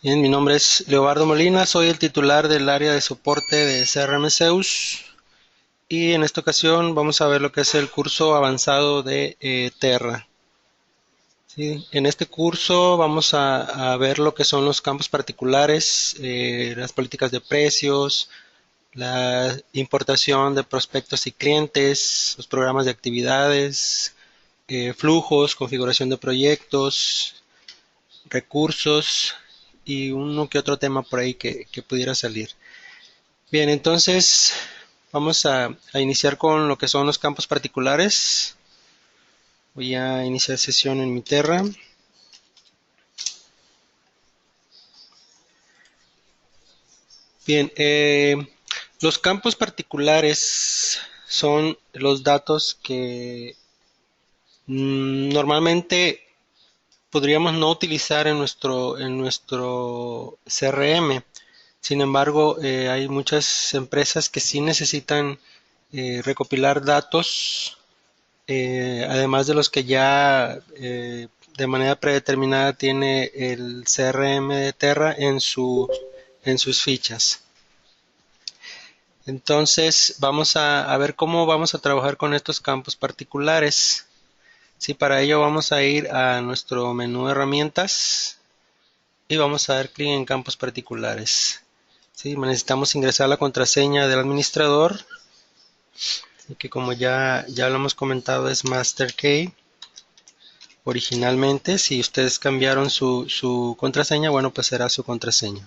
Bien, mi nombre es Leobardo Molina, soy el titular del área de soporte de CRM Zeus y en esta ocasión vamos a ver lo que es el curso avanzado de Terra. ¿Sí? En este curso vamos a ver lo que son los campos particulares, las políticas de precios, la importación de prospectos y clientes, los programas de actividades, flujos, configuración de proyectos, recursos y uno que otro tema por ahí que pudiera salir. Bien, entonces vamos a iniciar con lo que son los campos particulares. Voy a iniciar sesión en mi Terra. Bien, los campos particulares son los datos que normalmente podríamos no utilizar en nuestro CRM. Sin embargo, hay muchas empresas que sí necesitan recopilar datos, además de los que ya de manera predeterminada tiene el CRM de Terra en sus fichas. Entonces, vamos a ver cómo vamos a trabajar con estos campos particulares. Sí, para ello vamos a ir a nuestro menú de herramientas y vamos a dar clic en campos particulares. Sí, necesitamos ingresar la contraseña del administrador, que como ya lo hemos comentado es Master Key. Originalmente, si ustedes cambiaron su contraseña, bueno, pues será su contraseña.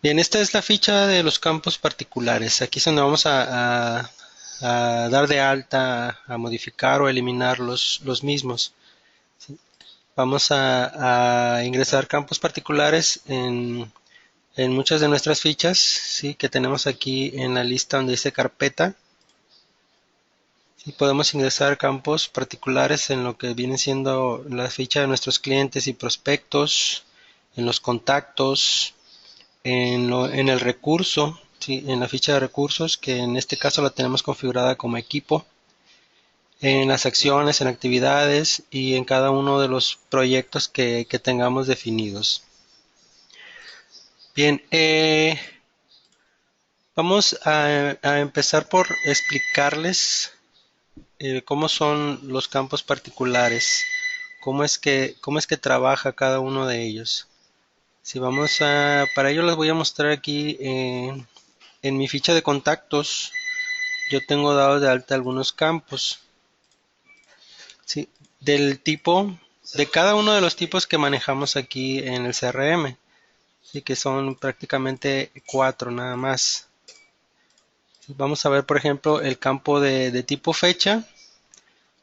Bien, esta es la ficha de los campos particulares. Aquí es donde vamos a dar de alta, a modificar o eliminar los mismos. Vamos a ingresar campos particulares en muchas de nuestras fichas, ¿sí? Que tenemos aquí en la lista donde dice carpeta. ¿Sí? Podemos ingresar campos particulares en lo que viene siendo la ficha de nuestros clientes y prospectos, en los contactos, en el recurso, ¿sí? En la ficha de recursos, que en este caso la tenemos configurada como equipo, en las acciones, en actividades y en cada uno de los proyectos que tengamos definidos. Bien, vamos a empezar por explicarles cómo son los campos particulares, cómo es que trabaja cada uno de ellos. Si vamos para ello les voy a mostrar aquí en mi ficha de contactos. Yo tengo dados de alta algunos campos, ¿sí? Del tipo, de cada uno de los tipos que manejamos aquí en el CRM, ¿sí? Que son prácticamente 4 nada más. Vamos a ver, por ejemplo, el campo de tipo fecha.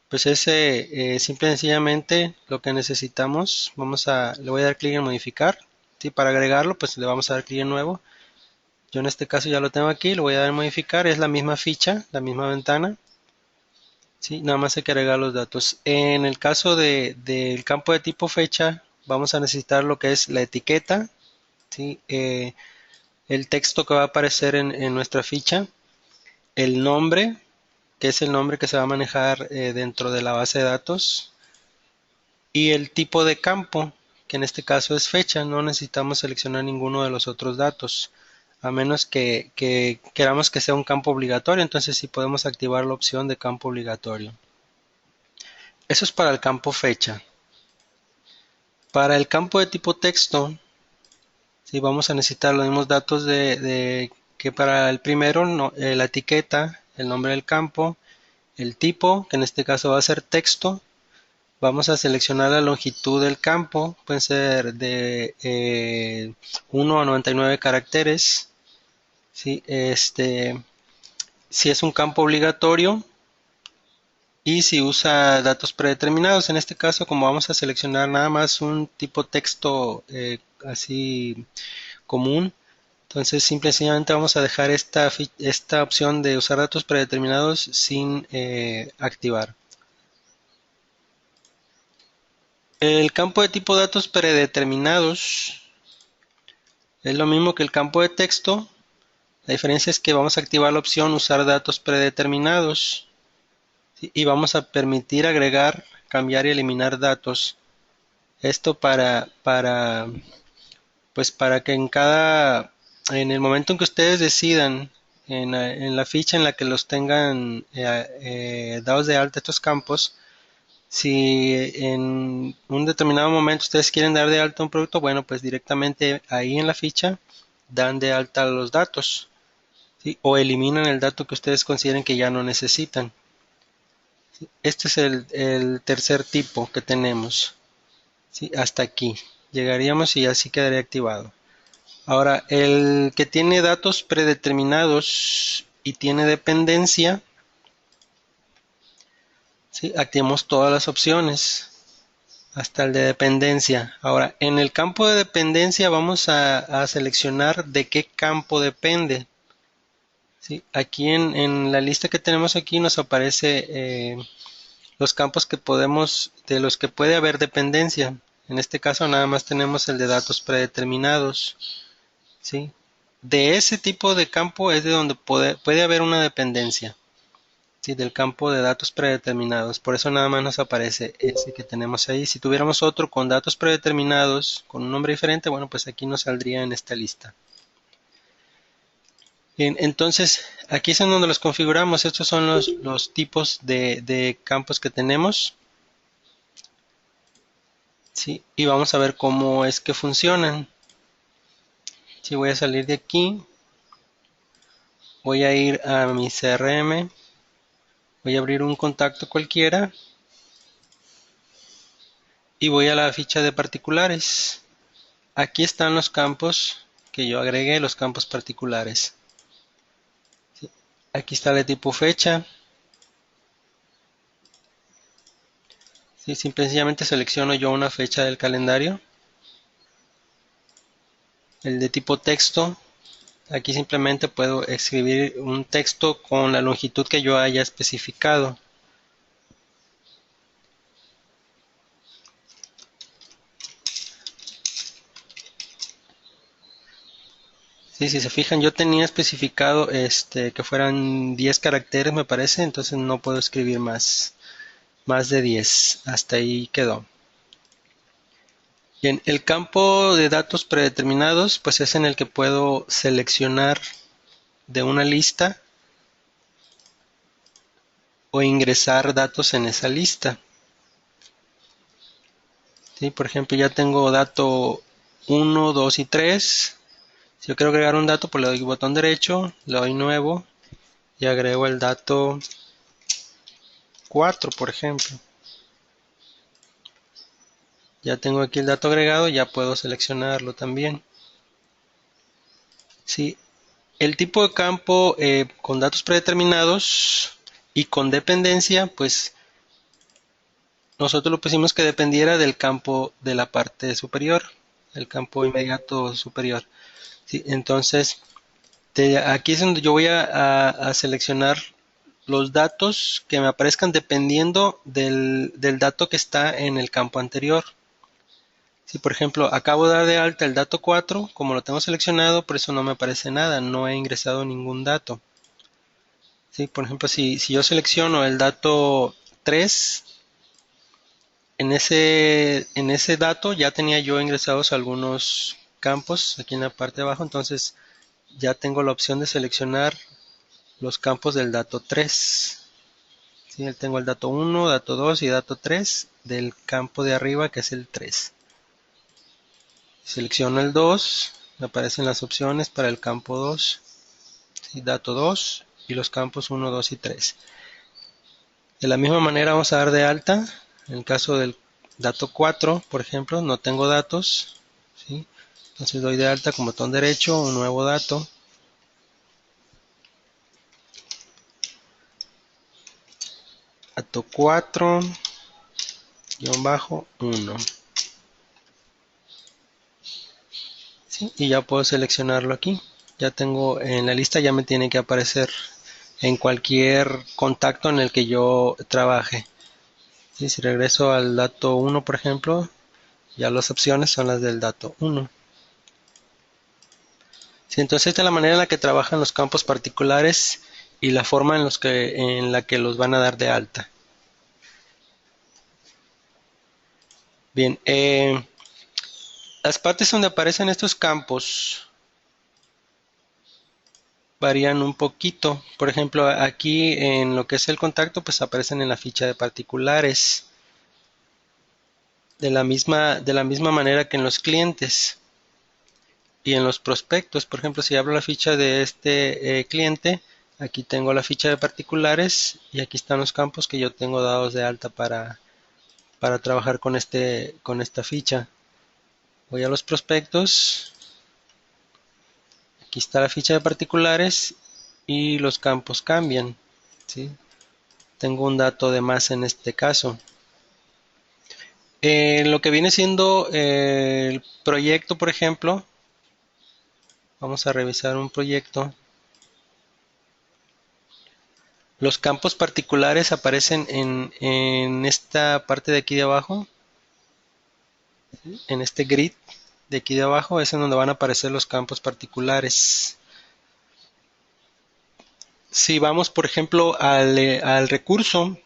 Pues ese simple y sencillamente lo que necesitamos, le voy a dar clic en modificar. ¿Sí? Para agregarlo, pues le vamos a dar clic en nuevo. Yo en este caso ya lo tengo aquí, lo voy a dar en modificar, es la misma ficha, la misma ventana. ¿Sí? Nada más hay que agregar los datos. En el caso del campo de tipo fecha, vamos a necesitar lo que es la etiqueta, ¿sí? El texto que va a aparecer en nuestra ficha, el nombre, que es el nombre que se va a manejar dentro de la base de datos, y el tipo de campo, que en este caso es fecha. No necesitamos seleccionar ninguno de los otros datos, a menos que queramos que sea un campo obligatorio, entonces sí podemos activar la opción de campo obligatorio. Eso es para el campo fecha. Para el campo de tipo texto, sí vamos a necesitar los mismos datos que para el primero, la etiqueta, el nombre del campo, el tipo, que en este caso va a ser texto. Vamos a seleccionar la longitud del campo, pueden ser de 1 a 99 caracteres. ¿Sí? Si es un campo obligatorio y si usa datos predeterminados, en este caso como vamos a seleccionar nada más un tipo texto así común, entonces simplemente vamos a dejar esta opción de usar datos predeterminados sin activar. El campo de tipo datos predeterminados es lo mismo que el campo de texto. La diferencia es que vamos a activar la opción usar datos predeterminados, ¿sí? Y vamos a permitir agregar, cambiar y eliminar datos Esto pues para que en el momento en que ustedes decidan, en la ficha en la que los tengan dados de alta estos campos, si en un determinado momento ustedes quieren dar de alta un producto, bueno, pues directamente ahí en la ficha dan de alta los datos, ¿sí? O eliminan el dato que ustedes consideren que ya no necesitan. Este es el tercer tipo que tenemos, ¿sí? Hasta aquí. Llegaríamos y así quedaría activado. Ahora, el que tiene datos predeterminados y tiene dependencia, ¿sí? Activamos todas las opciones hasta el de dependencia. Ahora, en el campo de dependencia vamos a seleccionar de qué campo depende. ¿Sí? Aquí en la lista que tenemos aquí nos aparece los campos de los que puede haber dependencia. En este caso nada más tenemos el de datos predeterminados, ¿sí? De ese tipo de campo es de donde puede haber una dependencia, ¿sí? Del campo de datos predeterminados. Por eso nada más nos aparece ese que tenemos ahí. Si tuviéramos otro con datos predeterminados, con un nombre diferente, bueno, pues aquí nos saldría en esta lista. Bien, entonces aquí es en donde los configuramos. Estos son los tipos de campos que tenemos, ¿sí? Y vamos a ver cómo es que funcionan. Si voy a salir de aquí, voy a ir a mi CRM, voy a abrir un contacto cualquiera y voy a la ficha de particulares. Aquí están los campos que yo agregué, los campos particulares. ¿Sí? Aquí está el tipo fecha. ¿Sí? Simplemente selecciono yo una fecha del calendario. El de tipo texto. Aquí simplemente puedo escribir un texto con la longitud que yo haya especificado. Sí, si se fijan, yo tenía especificado que fueran 10 caracteres, me parece, entonces no puedo escribir más de 10. Hasta ahí quedó. Bien, el campo de datos predeterminados, pues es en el que puedo seleccionar de una lista o ingresar datos en esa lista. ¿Sí? Por ejemplo, ya tengo dato 1, 2 y 3. Si yo quiero agregar un dato, pues le doy botón derecho, le doy nuevo y agrego el dato 4, por ejemplo. Ya tengo aquí el dato agregado, ya puedo seleccionarlo también. Sí, el tipo de campo con datos predeterminados y con dependencia, pues nosotros lo pusimos que dependiera del campo de la parte superior, el campo inmediato superior. Sí, entonces, aquí es donde yo voy a seleccionar los datos que me aparezcan dependiendo del dato que está en el campo anterior. Si por ejemplo acabo de dar de alta el dato 4, como lo tengo seleccionado, por eso no me aparece nada, no he ingresado ningún dato. ¿Sí? Por ejemplo, si yo selecciono el dato 3, en ese dato ya tenía yo ingresados algunos campos aquí en la parte de abajo, entonces ya tengo la opción de seleccionar los campos del dato 3. ¿Sí? Tengo el dato 1, dato 2 y dato 3 del campo de arriba que es el 3. Selecciono el 2, me aparecen las opciones para el campo 2, ¿sí? Dato 2 y los campos 1, 2 y 3. De la misma manera vamos a dar de alta, en el caso del dato 4, por ejemplo, no tengo datos, ¿sí? Entonces doy de alta con botón derecho, un nuevo dato. Dato 4, guión bajo 1. ¿Sí? Y ya puedo seleccionarlo aquí. Ya tengo en la lista, ya me tiene que aparecer en cualquier contacto en el que yo trabaje. ¿Sí? Si regreso al dato 1, por ejemplo, ya las opciones son las del dato 1. ¿Sí? Entonces esta es la manera en la que trabajan los campos particulares y la forma en la que los van a dar de alta. Bien, las partes donde aparecen estos campos varían un poquito. Por ejemplo, aquí en lo que es el contacto, pues aparecen en la ficha de particulares, de la misma manera que en los clientes y en los prospectos. Por ejemplo, si abro la ficha de este cliente, aquí tengo la ficha de particulares y aquí están los campos que yo tengo dados de alta para trabajar con esta ficha. Voy a los prospectos, aquí está la ficha de particulares y los campos cambian, ¿sí? Tengo un dato de más en este caso. Lo que viene siendo el proyecto, por ejemplo, vamos a revisar un proyecto. Los campos particulares aparecen en esta parte de aquí de abajo, en este grid de aquí de abajo, es en donde van a aparecer los campos particulares. Si vamos, por ejemplo, al recurso,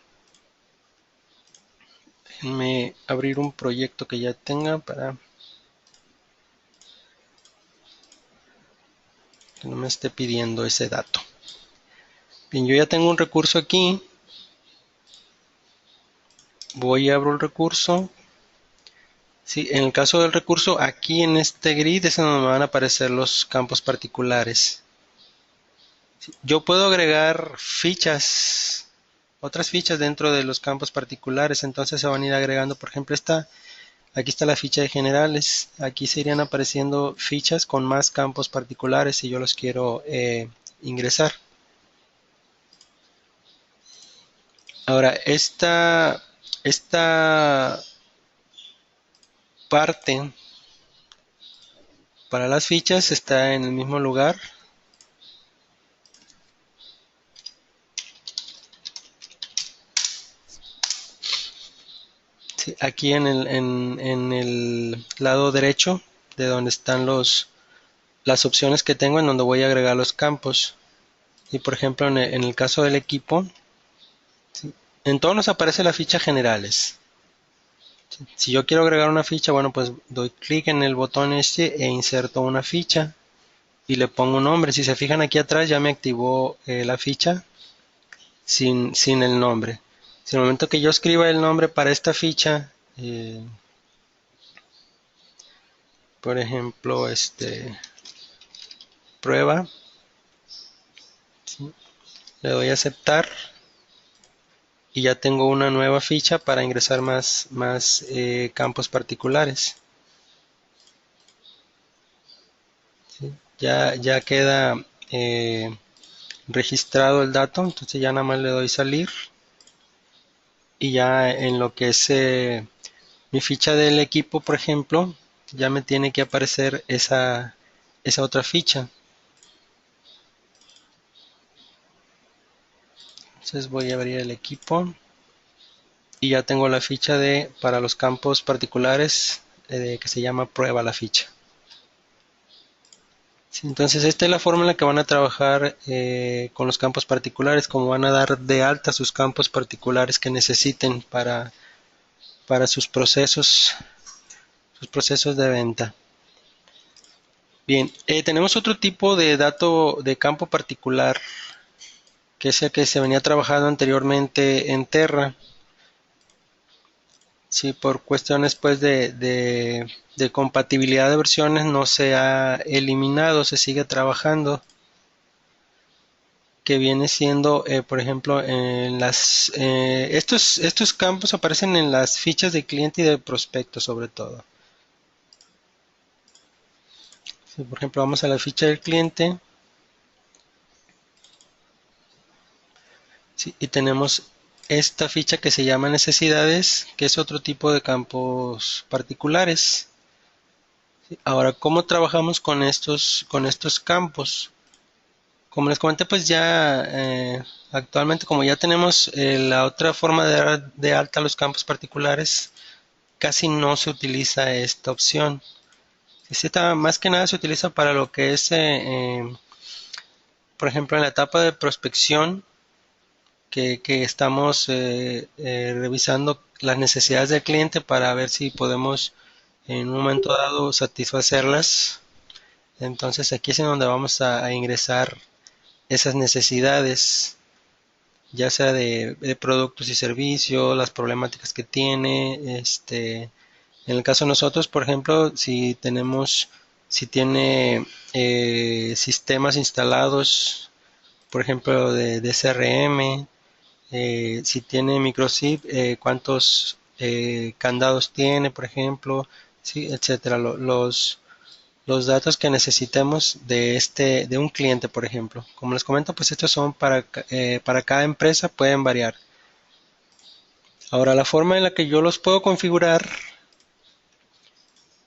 déjenme abrir un proyecto que ya tenga para que no me esté pidiendo ese dato. Bien, yo ya tengo un recurso aquí. Voy a abrir el recurso. Sí, en el caso del recurso, aquí en este grid es donde me van a aparecer los campos particulares. Yo puedo agregar fichas, otras fichas dentro de los campos particulares, entonces se van a ir agregando, por ejemplo, aquí está la ficha de generales, aquí se irían apareciendo fichas con más campos particulares si yo los quiero ingresar. Ahora, esta parte para las fichas está en el mismo lugar. Sí, aquí en el lado derecho de donde están las opciones que tengo en donde voy a agregar los campos. Y por ejemplo, en el caso del equipo, ¿sí? En todos nos aparece la ficha generales. ¿Sí? Si yo quiero agregar una ficha, bueno, pues doy clic en el botón este e inserto una ficha y le pongo un nombre. Si se fijan aquí atrás ya me activó la ficha sin el nombre. Si en el momento que yo escriba el nombre para esta ficha, por ejemplo, prueba, ¿sí? Le doy a aceptar y ya tengo una nueva ficha para ingresar más campos particulares. ¿Sí? Ya queda registrado el dato, entonces ya nada más le doy salir y ya en lo que es mi ficha del equipo, por ejemplo, ya me tiene que aparecer esa otra ficha. Entonces voy a abrir el equipo y ya tengo la ficha para los campos particulares que se llama prueba la ficha. Sí, entonces esta es la forma en la que van a trabajar con los campos particulares, como van a dar de alta sus campos particulares que necesiten para sus procesos de venta. Bien, tenemos otro tipo de dato de campo particular, que es el que se venía trabajando anteriormente en Terra. Sí, por cuestiones pues de compatibilidad de versiones no se ha eliminado, se sigue trabajando, que viene siendo, por ejemplo, estos campos aparecen en las fichas de cliente y de prospecto sobre todo. Sí, por ejemplo, vamos a la ficha del cliente, sí, y tenemos esta ficha que se llama necesidades, que es otro tipo de campos particulares. Sí, ahora, ¿cómo trabajamos con estos campos? Como les comenté, pues ya actualmente como ya tenemos la otra forma de dar de alta los campos particulares, casi no se utiliza esta opción. Más que nada se utiliza para lo que es, por ejemplo, en la etapa de prospección que estamos revisando las necesidades del cliente para ver si podemos en un momento dado satisfacerlas. Entonces aquí es en donde vamos a ingresar esas necesidades, ya sea de productos y servicios, las problemáticas que tiene, en el caso de nosotros, por ejemplo, si tiene sistemas instalados, por ejemplo, de CRM, si tiene microchip, cuántos candados tiene, por ejemplo, sí, etcétera. Los datos que necesitemos de un cliente, por ejemplo. Como les comento, pues estos son para cada empresa, pueden variar. Ahora, la forma en la que yo los puedo configurar,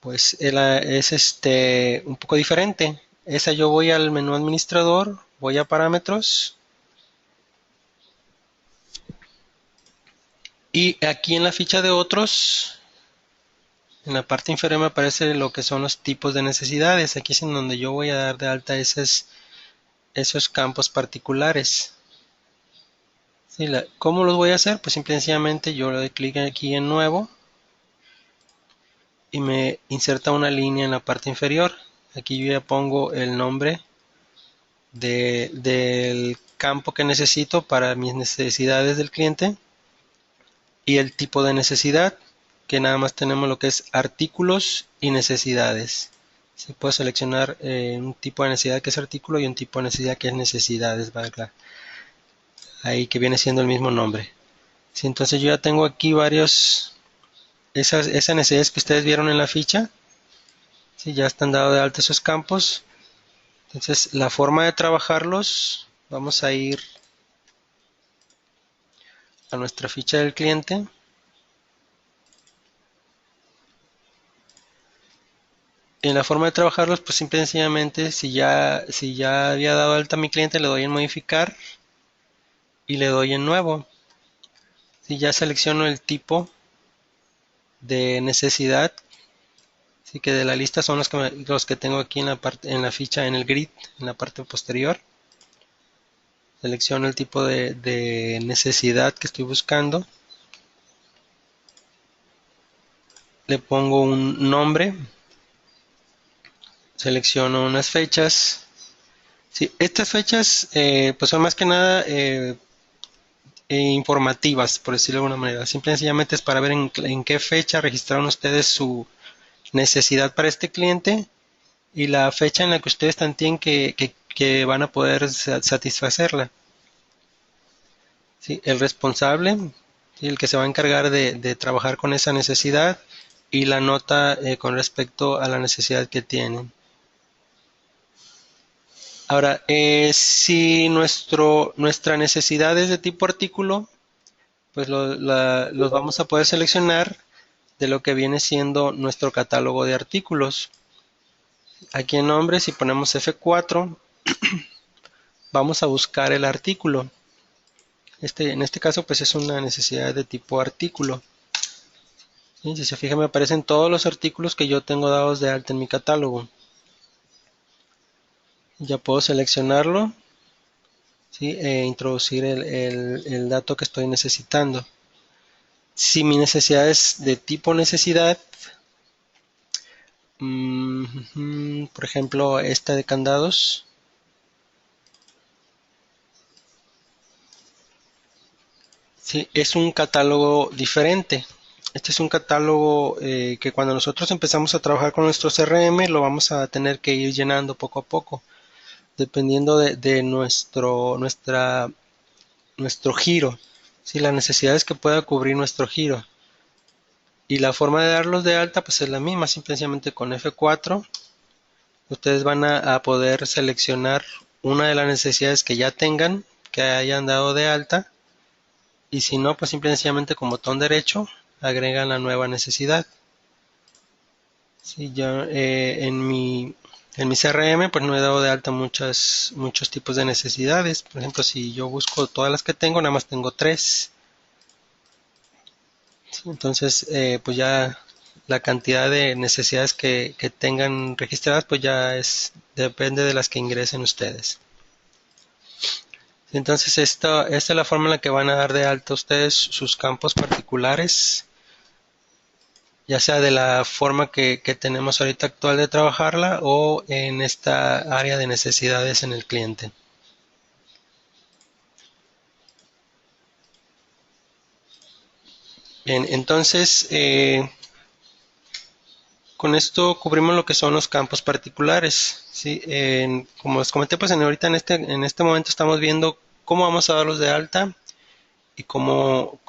pues es un poco diferente. Esa yo voy al menú administrador, voy a parámetros y aquí en la ficha de otros, en la parte inferior me aparece lo que son los tipos de necesidades. Aquí es en donde yo voy a dar de alta esos campos particulares. Sí, ¿cómo los voy a hacer? Pues simplemente yo le doy clic aquí en nuevo y me inserta una línea en la parte inferior. Aquí yo ya pongo el nombre del campo que necesito para mis necesidades del cliente y el tipo de necesidad, que nada más tenemos lo que es artículos y necesidades. Se puede seleccionar un tipo de necesidad que es artículo y un tipo de necesidad que es necesidades, ¿verdad? Ahí que viene siendo el mismo nombre. Sí, entonces yo ya tengo aquí esas necesidades que ustedes vieron en la ficha. Sí, ya están dados de alta esos campos. Entonces la forma de trabajarlos, vamos a ir a nuestra ficha del cliente. En la forma de trabajarlos, pues simple y sencillamente, si ya había dado alta a mi cliente, le doy en modificar y le doy en nuevo. Si ya selecciono el tipo de necesidad, así que de la lista son los que tengo aquí en la ficha, en el grid, en la parte posterior. Selecciono el tipo de necesidad que estoy buscando. Le pongo un nombre. Selecciono unas fechas. Sí, estas fechas pues son más que nada informativas, por decirlo de alguna manera. Simple y sencillamente es para ver en qué fecha registraron ustedes su necesidad para este cliente y la fecha en la que ustedes tienen que van a poder satisfacerla. ¿Sí? El responsable, ¿sí? El que se va a encargar de trabajar con esa necesidad y la nota con respecto a la necesidad que tienen. Ahora, si nuestra necesidad es de tipo artículo, pues los vamos a poder seleccionar de lo que viene siendo nuestro catálogo de artículos. Aquí en nombre, si ponemos F4, vamos a buscar el artículo. En este caso, pues es una necesidad de tipo artículo. ¿Sí? Si se fija, me aparecen todos los artículos que yo tengo dados de alta en mi catálogo. Ya puedo seleccionarlo, ¿sí? E introducir el dato que estoy necesitando. Si mi necesidad es de tipo necesidad, por ejemplo, esta de candados, sí, es un catálogo diferente. Este es un catálogo que cuando nosotros empezamos a trabajar con nuestro CRM lo vamos a tener que ir llenando poco a poco, dependiendo de nuestro giro, ¿sí? Las necesidades que pueda cubrir nuestro giro. Y la forma de darlos de alta pues es la misma, simplemente con F4 ustedes van a poder seleccionar una de las necesidades que ya tengan, que hayan dado de alta, y si no, pues simplemente con botón derecho agregan la nueva necesidad. Sí, yo en mi CRM pues no he dado de alta muchos tipos de necesidades. Por ejemplo, si yo busco todas las que tengo, nada más tengo 3. Sí, entonces, pues ya la cantidad de necesidades que tengan registradas, pues ya depende de las que ingresen ustedes. Entonces esta es la forma en la que van a dar de alta ustedes sus campos particulares, ya sea de la forma que tenemos ahorita actual de trabajarla o en esta área de necesidades en el cliente. Bien, entonces con esto cubrimos lo que son los campos particulares, ¿sí? Como les comenté, pues ahorita en este momento estamos viendo cómo vamos a darlos de alta y cómo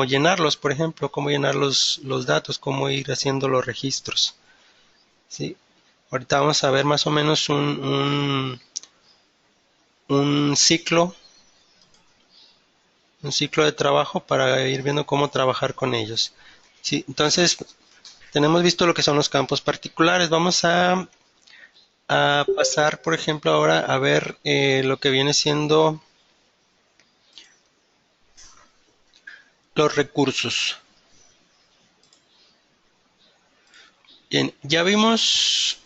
llenarlos, por ejemplo, cómo llenar los datos, cómo ir haciendo los registros, ¿sí? Ahorita vamos a ver más o menos un ciclo, un ciclo de trabajo para ir viendo cómo trabajar con ellos. ¿Sí? Entonces, tenemos visto lo que son los campos particulares. Vamos a pasar, por ejemplo, ahora a ver lo que viene siendo los recursos. Bien, ya vimos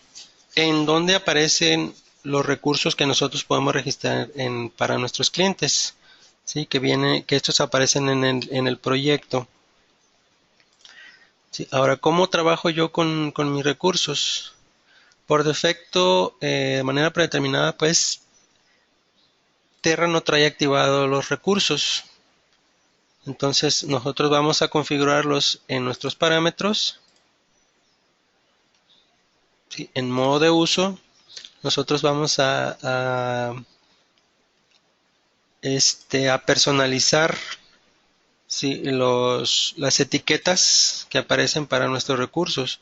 en dónde aparecen los recursos que nosotros podemos registrar para nuestros clientes. ¿Sí? Que estos aparecen en el proyecto. ¿Sí? Ahora, ¿cómo trabajo yo con mis recursos? Por defecto, de manera predeterminada, pues Terra no trae activados los recursos. Entonces nosotros vamos a configurarlos en nuestros parámetros. ¿Sí? En modo de uso, nosotros vamos a personalizar, ¿sí? Las etiquetas que aparecen para nuestros recursos.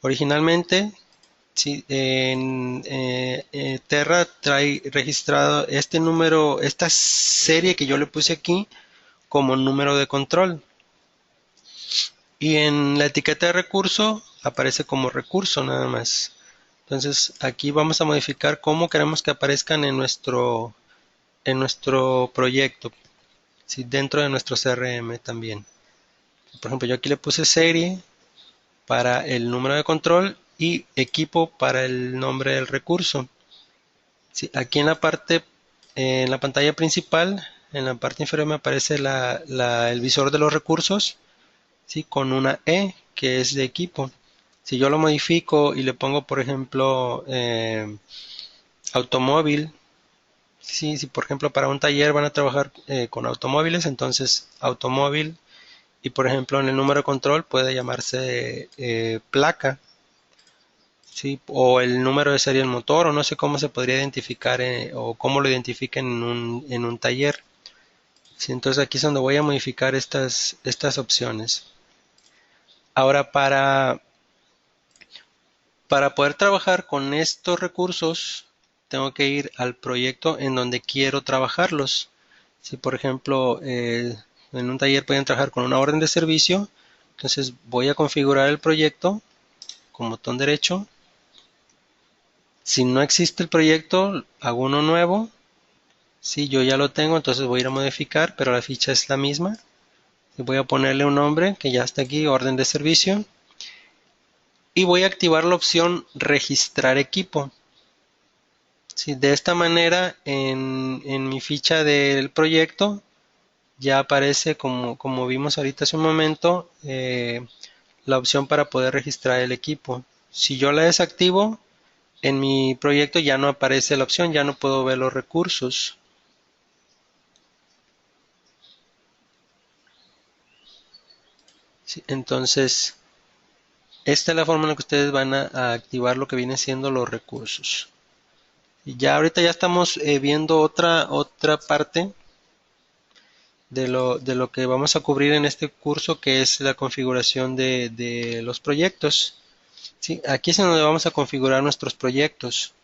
Originalmente, sí, Terra trae registrado este número, esta serie que yo le puse aquí como número de control. Y en la etiqueta de recurso aparece como recurso nada más. Entonces aquí vamos a modificar cómo queremos que aparezcan en nuestro proyecto, ¿sí? Dentro de nuestro CRM también. Por ejemplo, yo aquí le puse serie para el número de control y equipo para el nombre del recurso. Sí, aquí en la pantalla principal, en la parte inferior me aparece el visor de los recursos, ¿sí? Con una E que es de equipo. Si yo lo modifico y le pongo, por ejemplo, automóvil, sí, si por ejemplo para un taller van a trabajar con automóviles, entonces automóvil y por ejemplo en el número de control puede llamarse placa, ¿sí? O el número de serie del motor, o no sé cómo se podría identificar o cómo lo identifiquen en un taller. ¿Sí? Entonces aquí es donde voy a modificar estas opciones. Ahora para poder trabajar con estos recursos, tengo que ir al proyecto en donde quiero trabajarlos. Si por ejemplo en un taller pueden trabajar con una orden de servicio, entonces voy a configurar el proyecto con botón derecho. Si no existe el proyecto, hago uno nuevo. Si yo ya lo tengo, entonces voy a ir a modificar, pero la ficha es la misma. Y voy a ponerle un nombre que ya está aquí, orden de servicio. Y voy a activar la opción registrar equipo. Sí, de esta manera en mi ficha del proyecto ya aparece como vimos ahorita hace un momento la opción para poder registrar el equipo. Si yo la desactivo, en mi proyecto ya no aparece la opción, ya no puedo ver los recursos. Sí, entonces, esta es la forma en la que ustedes van a activar lo que vienen siendo los recursos. Y ya ahorita ya estamos viendo otra parte de lo que vamos a cubrir en este curso, que es la configuración de los proyectos. ¿Sí? Aquí es en donde vamos a configurar nuestros proyectos.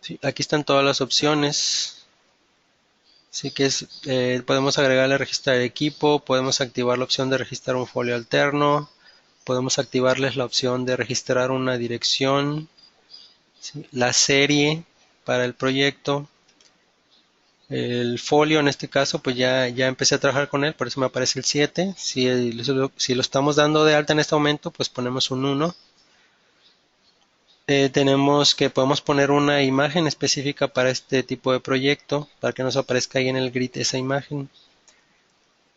¿Sí? Aquí están todas las opciones. Sí que podemos agregarle registrar equipo, podemos activar la opción de registrar un folio alterno, podemos activarles la opción de registrar una dirección, ¿sí? La serie para el proyecto, el folio en este caso, pues ya empecé a trabajar con él, por eso me aparece el 7. Si lo estamos dando de alta en este momento, pues ponemos un 1. tenemos que podemos poner una imagen específica para este tipo de proyecto, para que nos aparezca ahí en el grid esa imagen.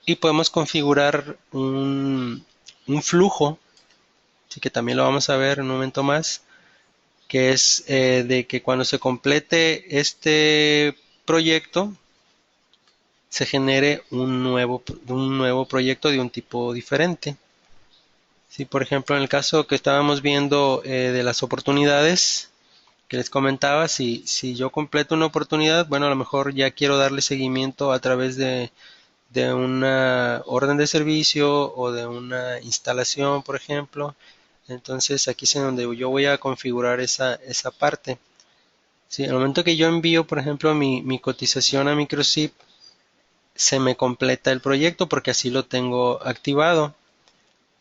Y podemos configurar un flujo, así que también lo vamos a ver en un momento más, que es de que cuando se complete este proyecto, se genere un nuevo proyecto de un tipo diferente. Si por ejemplo en el caso que estábamos viendo de las oportunidades que les comentaba, si yo completo una oportunidad, bueno, a lo mejor ya quiero darle seguimiento a través de una orden de servicio o de una instalación, por ejemplo. Entonces aquí es en donde yo voy a configurar esa parte. Si en el momento que yo envío, por ejemplo, mi cotización a Microchip, se me completa el proyecto porque así lo tengo activado.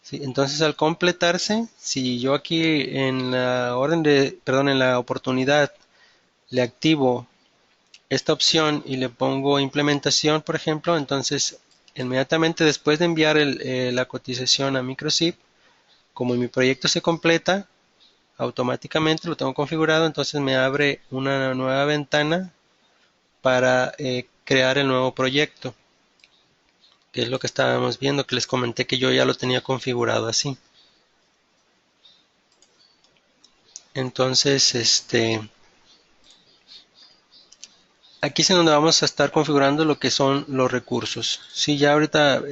¿Sí? Entonces al completarse, si yo aquí en la perdón, en la oportunidad le activo esta opción y le pongo implementación, por ejemplo, entonces inmediatamente después de enviar la cotización a Microchip, como mi proyecto se completa, automáticamente lo tengo configurado, entonces me abre una nueva ventana para crear el nuevo proyecto, que es lo que estábamos viendo, que les comenté que yo ya lo tenía configurado así. Entonces, aquí es en donde vamos a estar configurando lo que son los recursos. Sí, ya ahorita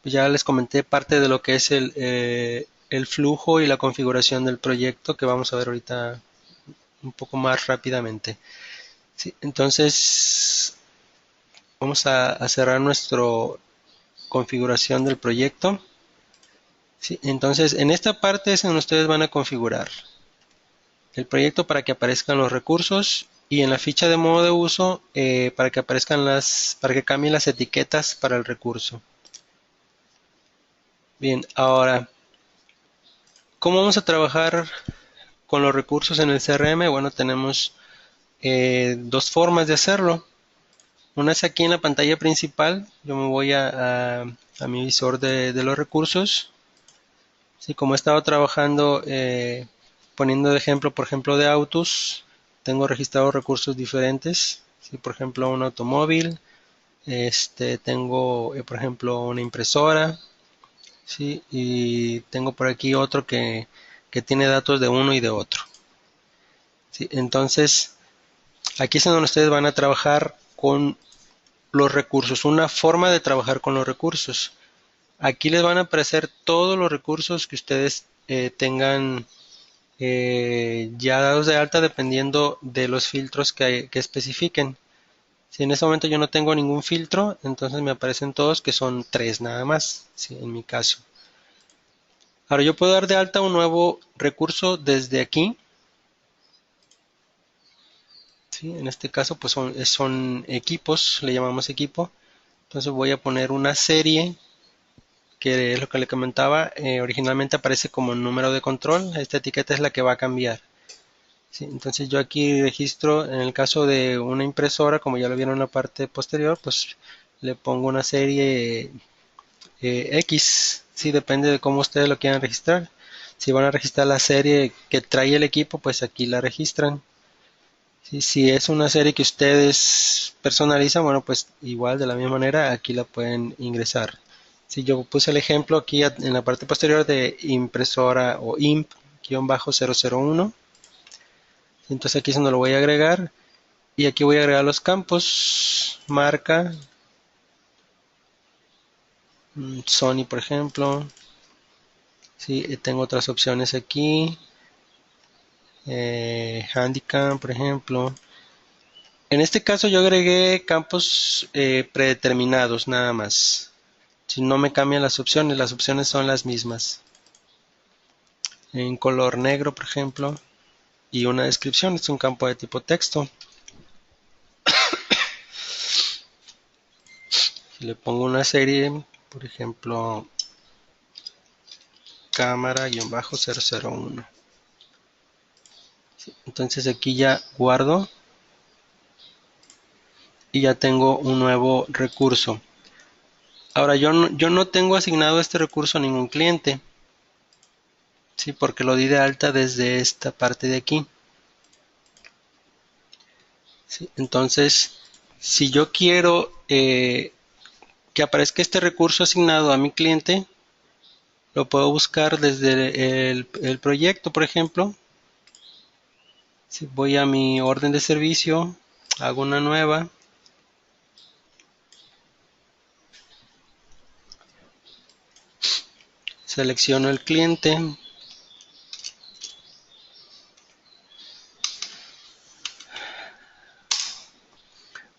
ya les comenté parte de lo que es el flujo y la configuración del proyecto que vamos a ver ahorita un poco más rápidamente. Sí, entonces vamos a cerrar nuestra configuración del proyecto. Sí, entonces en esta parte es en donde ustedes van a configurar el proyecto para que aparezcan los recursos y en la ficha de modo de uso para que aparezcan para que cambien las etiquetas para el recurso. Bien, ahora, ¿cómo vamos a trabajar con los recursos en el CRM? Bueno, tenemos dos formas de hacerlo. Una es aquí en la pantalla principal. Yo me voy a mi visor de los recursos. Sí, como he estado trabajando poniendo de ejemplo, por ejemplo, de autos, tengo registrados recursos diferentes. Sí, por ejemplo, un automóvil. Tengo, por ejemplo, una impresora. Sí, y tengo por aquí otro que tiene datos de uno y de otro. ¿Sí? Entonces, aquí es en donde ustedes van a trabajar con los recursos, una forma de trabajar con los recursos. Aquí les van a aparecer todos los recursos que ustedes tengan ya dados de alta dependiendo de los filtros que especifiquen. Si en este momento yo no tengo ningún filtro, entonces me aparecen todos que son tres nada más, ¿sí? En mi caso. Ahora yo puedo dar de alta un nuevo recurso desde aquí. ¿Sí? En este caso pues son equipos, le llamamos equipo. Entonces voy a poner una serie, que es lo que le comentaba, originalmente aparece como número de control, esta etiqueta es la que va a cambiar. ¿Sí? Entonces yo aquí registro, en el caso de una impresora, como ya lo vieron en la parte posterior, pues le pongo una serie X, ¿sí? Depende de cómo ustedes lo quieran registrar. Si van a registrar la serie que trae el equipo, pues aquí la registran. Sí, si es una serie que ustedes personalizan, bueno, pues igual de la misma manera aquí la pueden ingresar. Si yo puse el ejemplo aquí en la parte posterior de impresora o imp-001, entonces aquí es donde lo voy a agregar y aquí voy a agregar los campos, marca, Sony por ejemplo. Sí, tengo otras opciones aquí, Handycam por ejemplo. En este caso yo agregué campos predeterminados nada más. Si no me cambian las opciones son las mismas. En color negro, por ejemplo, y una descripción, es un campo de tipo texto. Si le pongo una serie, por ejemplo, cámara-001. Entonces aquí ya guardo y ya tengo un nuevo recurso. Ahora yo no tengo asignado este recurso a ningún cliente. Sí, porque lo di de alta desde esta parte de aquí. Sí, entonces, si yo quiero que aparezca este recurso asignado a mi cliente, lo puedo buscar desde el proyecto, por ejemplo. Si voy a mi orden de servicio, hago una nueva, selecciono el cliente,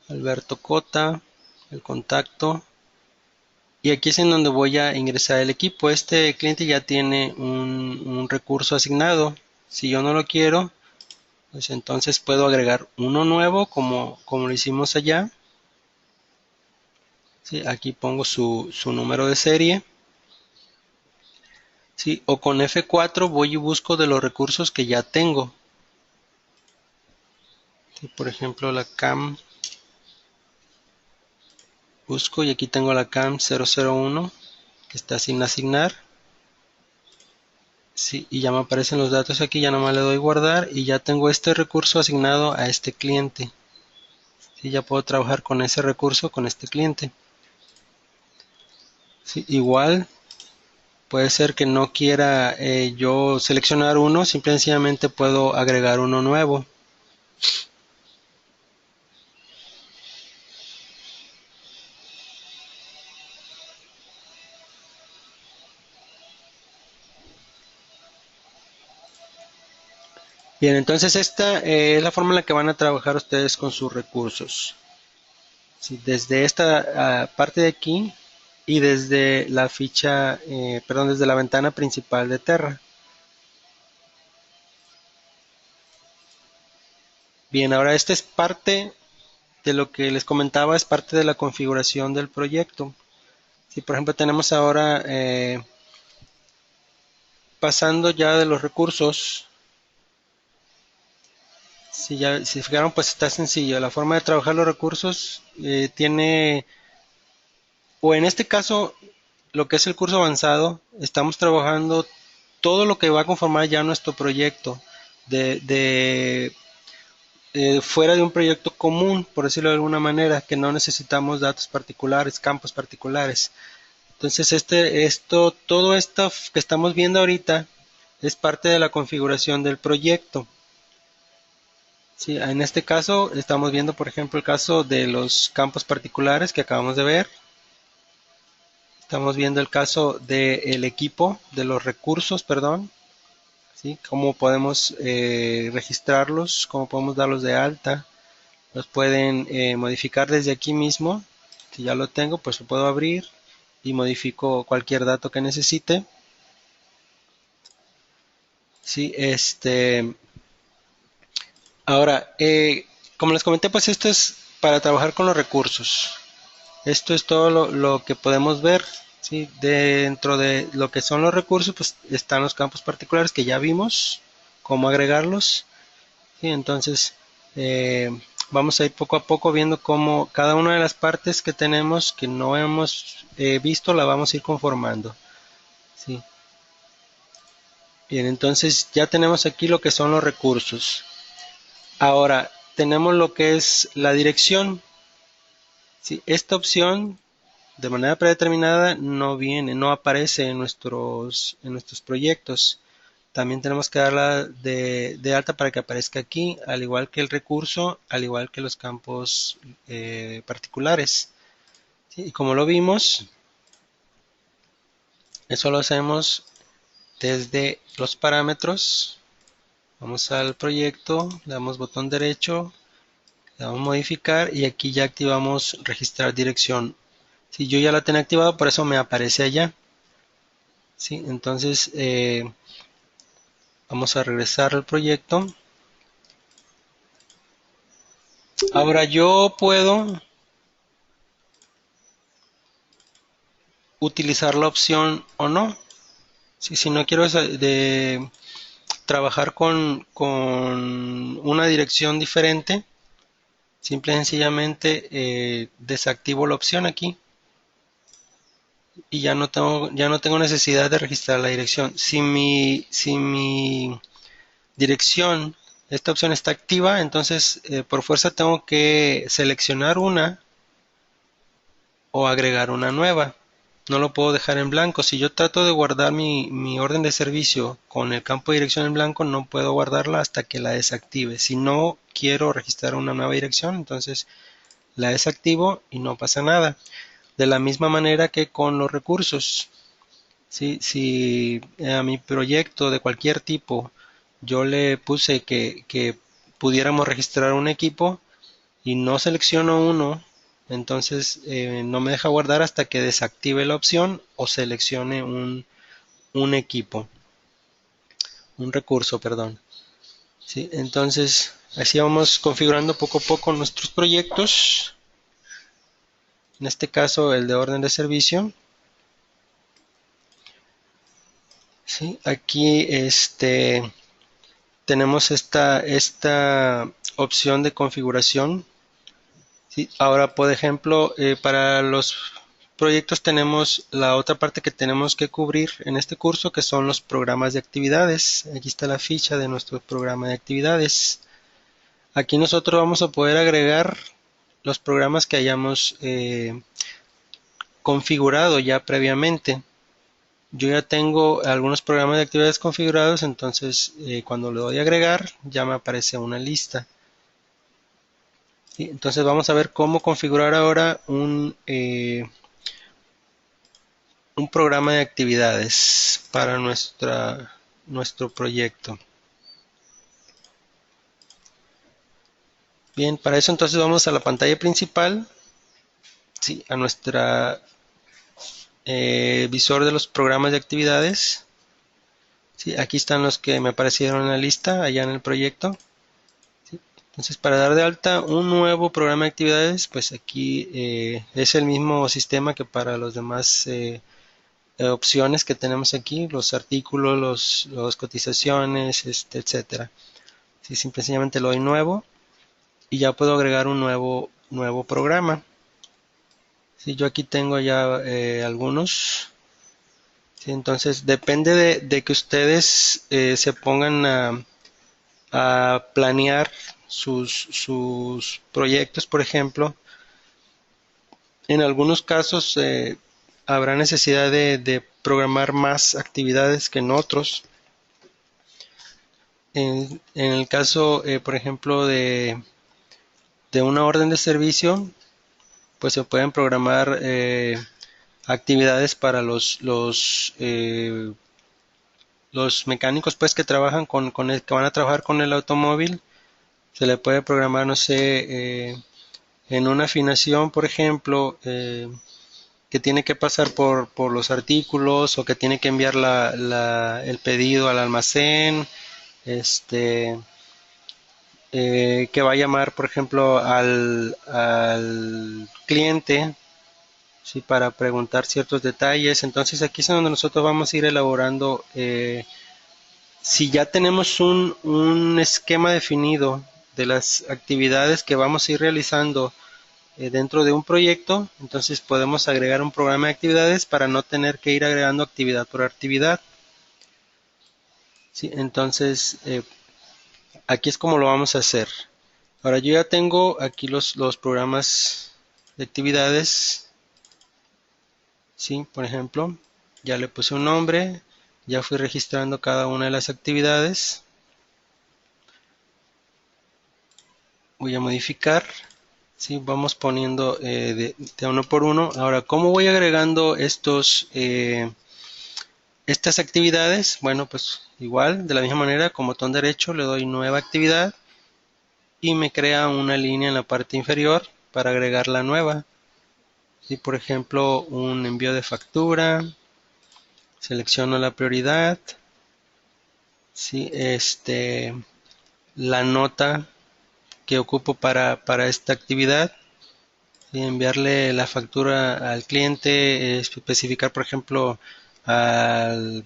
Alberto Cota, el contacto, y aquí es en donde voy a ingresar el equipo. Este cliente ya tiene un recurso asignado. Si yo no lo quiero, pues entonces puedo agregar uno nuevo como lo hicimos allá. ¿Sí? Aquí pongo su número de serie. ¿Sí? O con F4 voy y busco de los recursos que ya tengo. ¿Sí? Por ejemplo, la CAM. Busco y aquí tengo la CAM 001 que está sin asignar. Sí, y ya me aparecen los datos aquí, ya nomás le doy guardar y ya tengo este recurso asignado a este cliente. Sí, ya puedo trabajar con ese recurso con este cliente. Sí, igual puede ser que no quiera yo seleccionar uno, simple y sencillamente puedo agregar uno nuevo. Bien, entonces esta es la forma en la que van a trabajar ustedes con sus recursos. Sí, desde esta parte de aquí y desde la ficha, perdón, desde la ventana principal de Terra. Bien, ahora esta es parte de lo que les comentaba, es parte de la configuración del proyecto. Si por ejemplo tenemos ahora pasando ya de los recursos, si ya si fijaron pues está sencillo. La forma de trabajar los recursos tiene, o en este caso lo que es el curso avanzado, estamos trabajando todo lo que va a conformar ya nuestro proyecto de fuera de un proyecto común, por decirlo de alguna manera, que no necesitamos datos particulares, campos particulares. Entonces, todo esto que estamos viendo ahorita es parte de la configuración del proyecto. Sí, en este caso estamos viendo, por ejemplo, el caso de los campos particulares que acabamos de ver. Estamos viendo el caso del equipo, de los recursos, perdón. ¿Sí? Cómo podemos registrarlos, cómo podemos darlos de alta. Los pueden modificar desde aquí mismo. Si ya lo tengo, pues lo puedo abrir y modifico cualquier dato que necesite. Sí, ahora, como les comenté, pues esto es para trabajar con los recursos. Esto es todo lo que podemos ver. ¿Sí? Dentro de lo que son los recursos, pues están los campos particulares que ya vimos, cómo agregarlos. ¿Sí? Entonces, vamos a ir poco a poco viendo cómo cada una de las partes que tenemos que no hemos visto la vamos a ir conformando. ¿Sí? Bien, entonces ya tenemos aquí lo que son los recursos. Ahora, tenemos lo que es la dirección. ¿Sí? Esta opción de manera predeterminada no viene, no aparece en nuestros proyectos. También tenemos que darla de alta para que aparezca aquí, al igual que el recurso, al igual que los campos particulares. ¿Sí? Y como lo vimos, eso lo hacemos desde los parámetros. Vamos al proyecto, le damos botón derecho, le damos modificar y aquí ya activamos registrar dirección. Si yo ya la tengo activado, por eso me aparece allá. ¿Sí? Entonces vamos a regresar al proyecto. Ahora yo puedo utilizar la opción o no. Si no quiero trabajar con una dirección diferente, simple y sencillamente desactivo la opción aquí. y ya no tengo necesidad de registrar la dirección. Si mi dirección, esta opción está activa, entonces por fuerza tengo que seleccionar una o agregar una nueva. No lo puedo dejar en blanco. Si yo trato de guardar mi orden de servicio con el campo de dirección en blanco, no puedo guardarla hasta que la desactive. Si no quiero registrar una nueva dirección, entonces la desactivo y no pasa nada. De la misma manera que con los recursos. Si a mi proyecto de cualquier tipo yo le puse que pudiéramos registrar un equipo y no selecciono uno, entonces no me deja guardar hasta que desactive la opción o seleccione un equipo, un recurso, perdón. ¿Sí? Entonces, así vamos configurando poco a poco nuestros proyectos. En este caso, el de orden de servicio. ¿Sí? Aquí tenemos esta opción de configuración. ¿Sí? Ahora, por ejemplo, para los proyectos tenemos la otra parte que tenemos que cubrir en este curso, que son los programas de actividades. Aquí está la ficha de nuestro programa de actividades. Aquí nosotros vamos a poder agregar los programas que hayamos configurado ya previamente. Yo ya tengo algunos programas de actividades configurados, entonces cuando le doy a agregar ya me aparece una lista. ¿Sí? Entonces vamos a ver cómo configurar ahora un programa de actividades para nuestro proyecto. Bien, para eso entonces vamos a la pantalla principal, ¿sí? A nuestra visor de los programas de actividades. ¿Sí? Aquí están los que me aparecieron en la lista allá en el proyecto. ¿Sí? Entonces, para dar de alta un nuevo programa de actividades, pues aquí es el mismo sistema que para los demás opciones que tenemos aquí, los artículos, los cotizaciones, etcétera. ¿Sí? Simplemente lo doy nuevo y ya puedo agregar un nuevo programa. ¿Sí? Yo aquí tengo ya algunos. ¿Sí? Entonces depende de que ustedes se pongan a planear sus proyectos, por ejemplo. En algunos casos habrá necesidad de programar más actividades que en otros. En el caso, por ejemplo, de una orden de servicio, pues se pueden programar actividades para los mecánicos pues que trabajan que van a trabajar con el automóvil. Se le puede programar, no sé, en una afinación, por ejemplo, que tiene que pasar por los artículos o que tiene que enviar el pedido al almacén, este, que va a llamar, por ejemplo, al cliente, ¿sí? Para preguntar ciertos detalles. Entonces aquí es donde nosotros vamos a ir elaborando. Si ya tenemos un esquema definido de las actividades que vamos a ir realizando dentro de un proyecto, entonces podemos agregar un programa de actividades para no tener que ir agregando actividad por actividad. ¿Sí? Entonces, aquí es como lo vamos a hacer. Ahora yo ya tengo aquí los programas de actividades. ¿Sí? Por ejemplo, ya le puse un nombre, ya fui registrando cada una de las actividades. Voy a modificar. ¿Sí? Vamos poniendo de uno por uno. Ahora, ¿cómo voy agregando estas actividades? Bueno, pues igual, de la misma manera, con botón derecho le doy nueva actividad y me crea una línea en la parte inferior para agregar la nueva. ¿Sí? Por ejemplo, un envío de factura, selecciono la prioridad, ¿sí? La nota que ocupo para esta actividad, ¿sí? Enviarle la factura al cliente, especificar, por ejemplo, al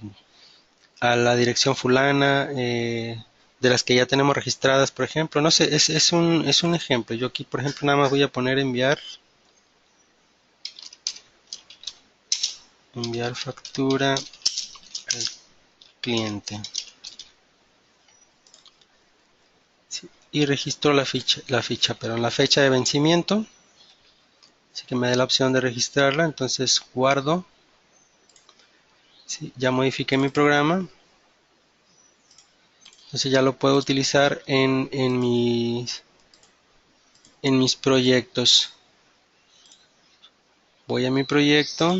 a la dirección fulana, de las que ya tenemos registradas, por ejemplo. No sé, es un ejemplo. Yo aquí, por ejemplo, nada más voy a poner enviar. enviar factura al cliente. Sí, y registro la fecha de vencimiento. Así que me da la opción de registrarla, entonces guardo. Sí, ya modifiqué mi programa, entonces ya lo puedo utilizar en mis proyectos. Voy a mi proyecto,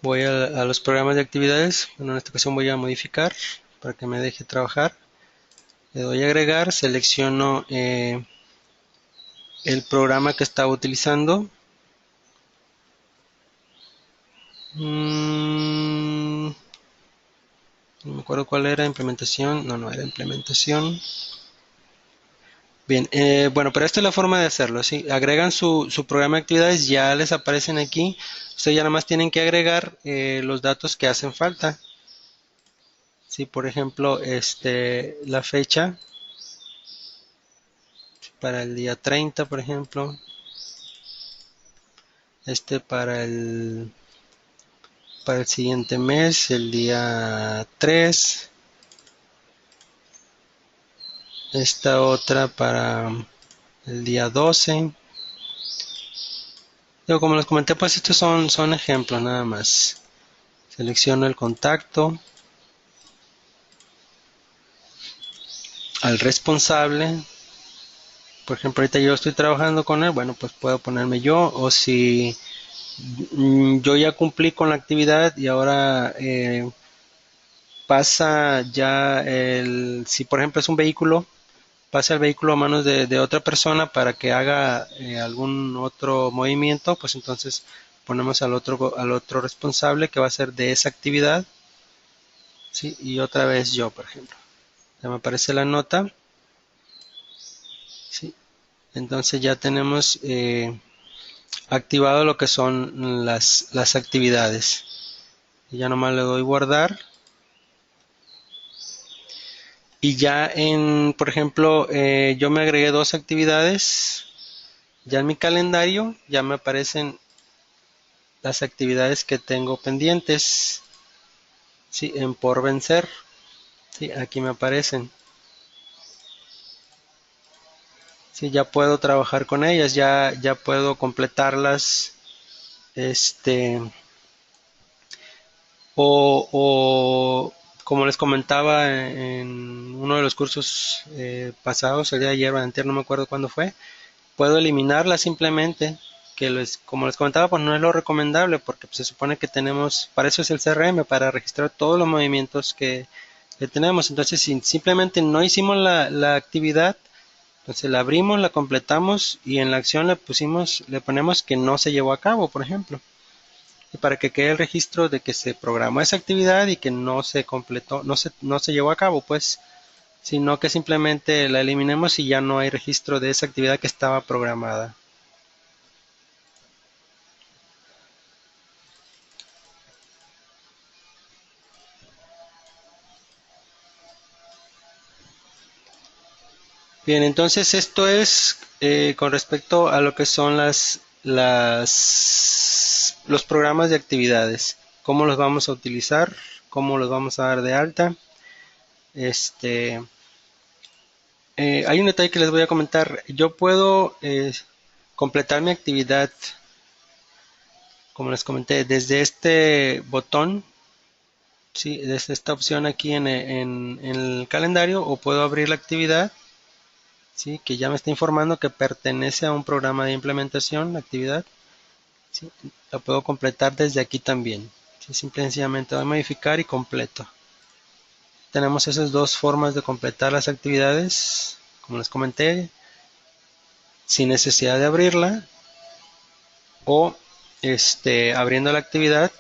voy a los programas de actividades. Bueno, en esta ocasión voy a modificar para que me deje trabajar. Le doy a agregar, selecciono el programa que estaba utilizando. No me acuerdo cuál era, implementación. No, no era implementación. Bien, bueno, pero esta es la forma de hacerlo, ¿sí? Agregan su programa de actividades, ya les aparecen aquí. Ustedes ya nada más tienen que agregar los datos que hacen falta. Sí, por ejemplo, la fecha para el día 30, por ejemplo. Para el siguiente mes, el día 3. Esta otra para el día 12. Yo, como les comenté, pues estos son ejemplos nada más. Selecciono el contacto, al responsable. Por ejemplo, ahorita yo estoy trabajando con él, bueno, pues puedo ponerme yo, o si yo ya cumplí con la actividad y ahora pasa ya si por ejemplo es un vehículo, pasa el vehículo a manos de otra persona para que haga algún otro movimiento, pues entonces ponemos al otro responsable que va a ser de esa actividad, ¿sí? Y otra vez yo, por ejemplo. Ya me aparece la nota, ¿sí? Entonces ya tenemos activado lo que son las actividades. Y ya nomás le doy guardar. Y ya por ejemplo, yo me agregué dos actividades. Ya en mi calendario ya me aparecen las actividades que tengo pendientes. Sí, en por vencer. Sí, aquí me aparecen. Sí, ya puedo trabajar con ellas, ya puedo completarlas. Este, o como les comentaba en uno de los cursos pasados, el día de ayer o anterior, no me acuerdo cuándo fue, puedo eliminarla simplemente, como les comentaba, pues no es lo recomendable porque pues, se supone que tenemos, para eso es el CRM, para registrar todos los movimientos que tenemos. Entonces, si simplemente no hicimos la actividad, entonces la abrimos, la completamos y en la acción le ponemos que no se llevó a cabo, por ejemplo. Y para que quede el registro de que se programó esa actividad y que no se completó, no se llevó a cabo, pues, sino que simplemente la eliminemos y ya no hay registro de esa actividad que estaba programada. Bien, entonces esto es con respecto a lo que son los programas de actividades, cómo los vamos a utilizar, cómo los vamos a dar de alta. Este, hay un detalle que les voy a comentar. Yo puedo completar mi actividad, como les comenté, desde este botón, ¿sí? Desde esta opción aquí en el calendario, o puedo abrir la actividad, ¿sí? Que ya me está informando que pertenece a un programa de implementación, la actividad, ¿sí? La puedo completar desde aquí también, ¿sí? Simple y sencillamente voy a modificar y completo. Tenemos esas dos formas de completar las actividades, como les comenté, sin necesidad de abrirla o abriendo la actividad,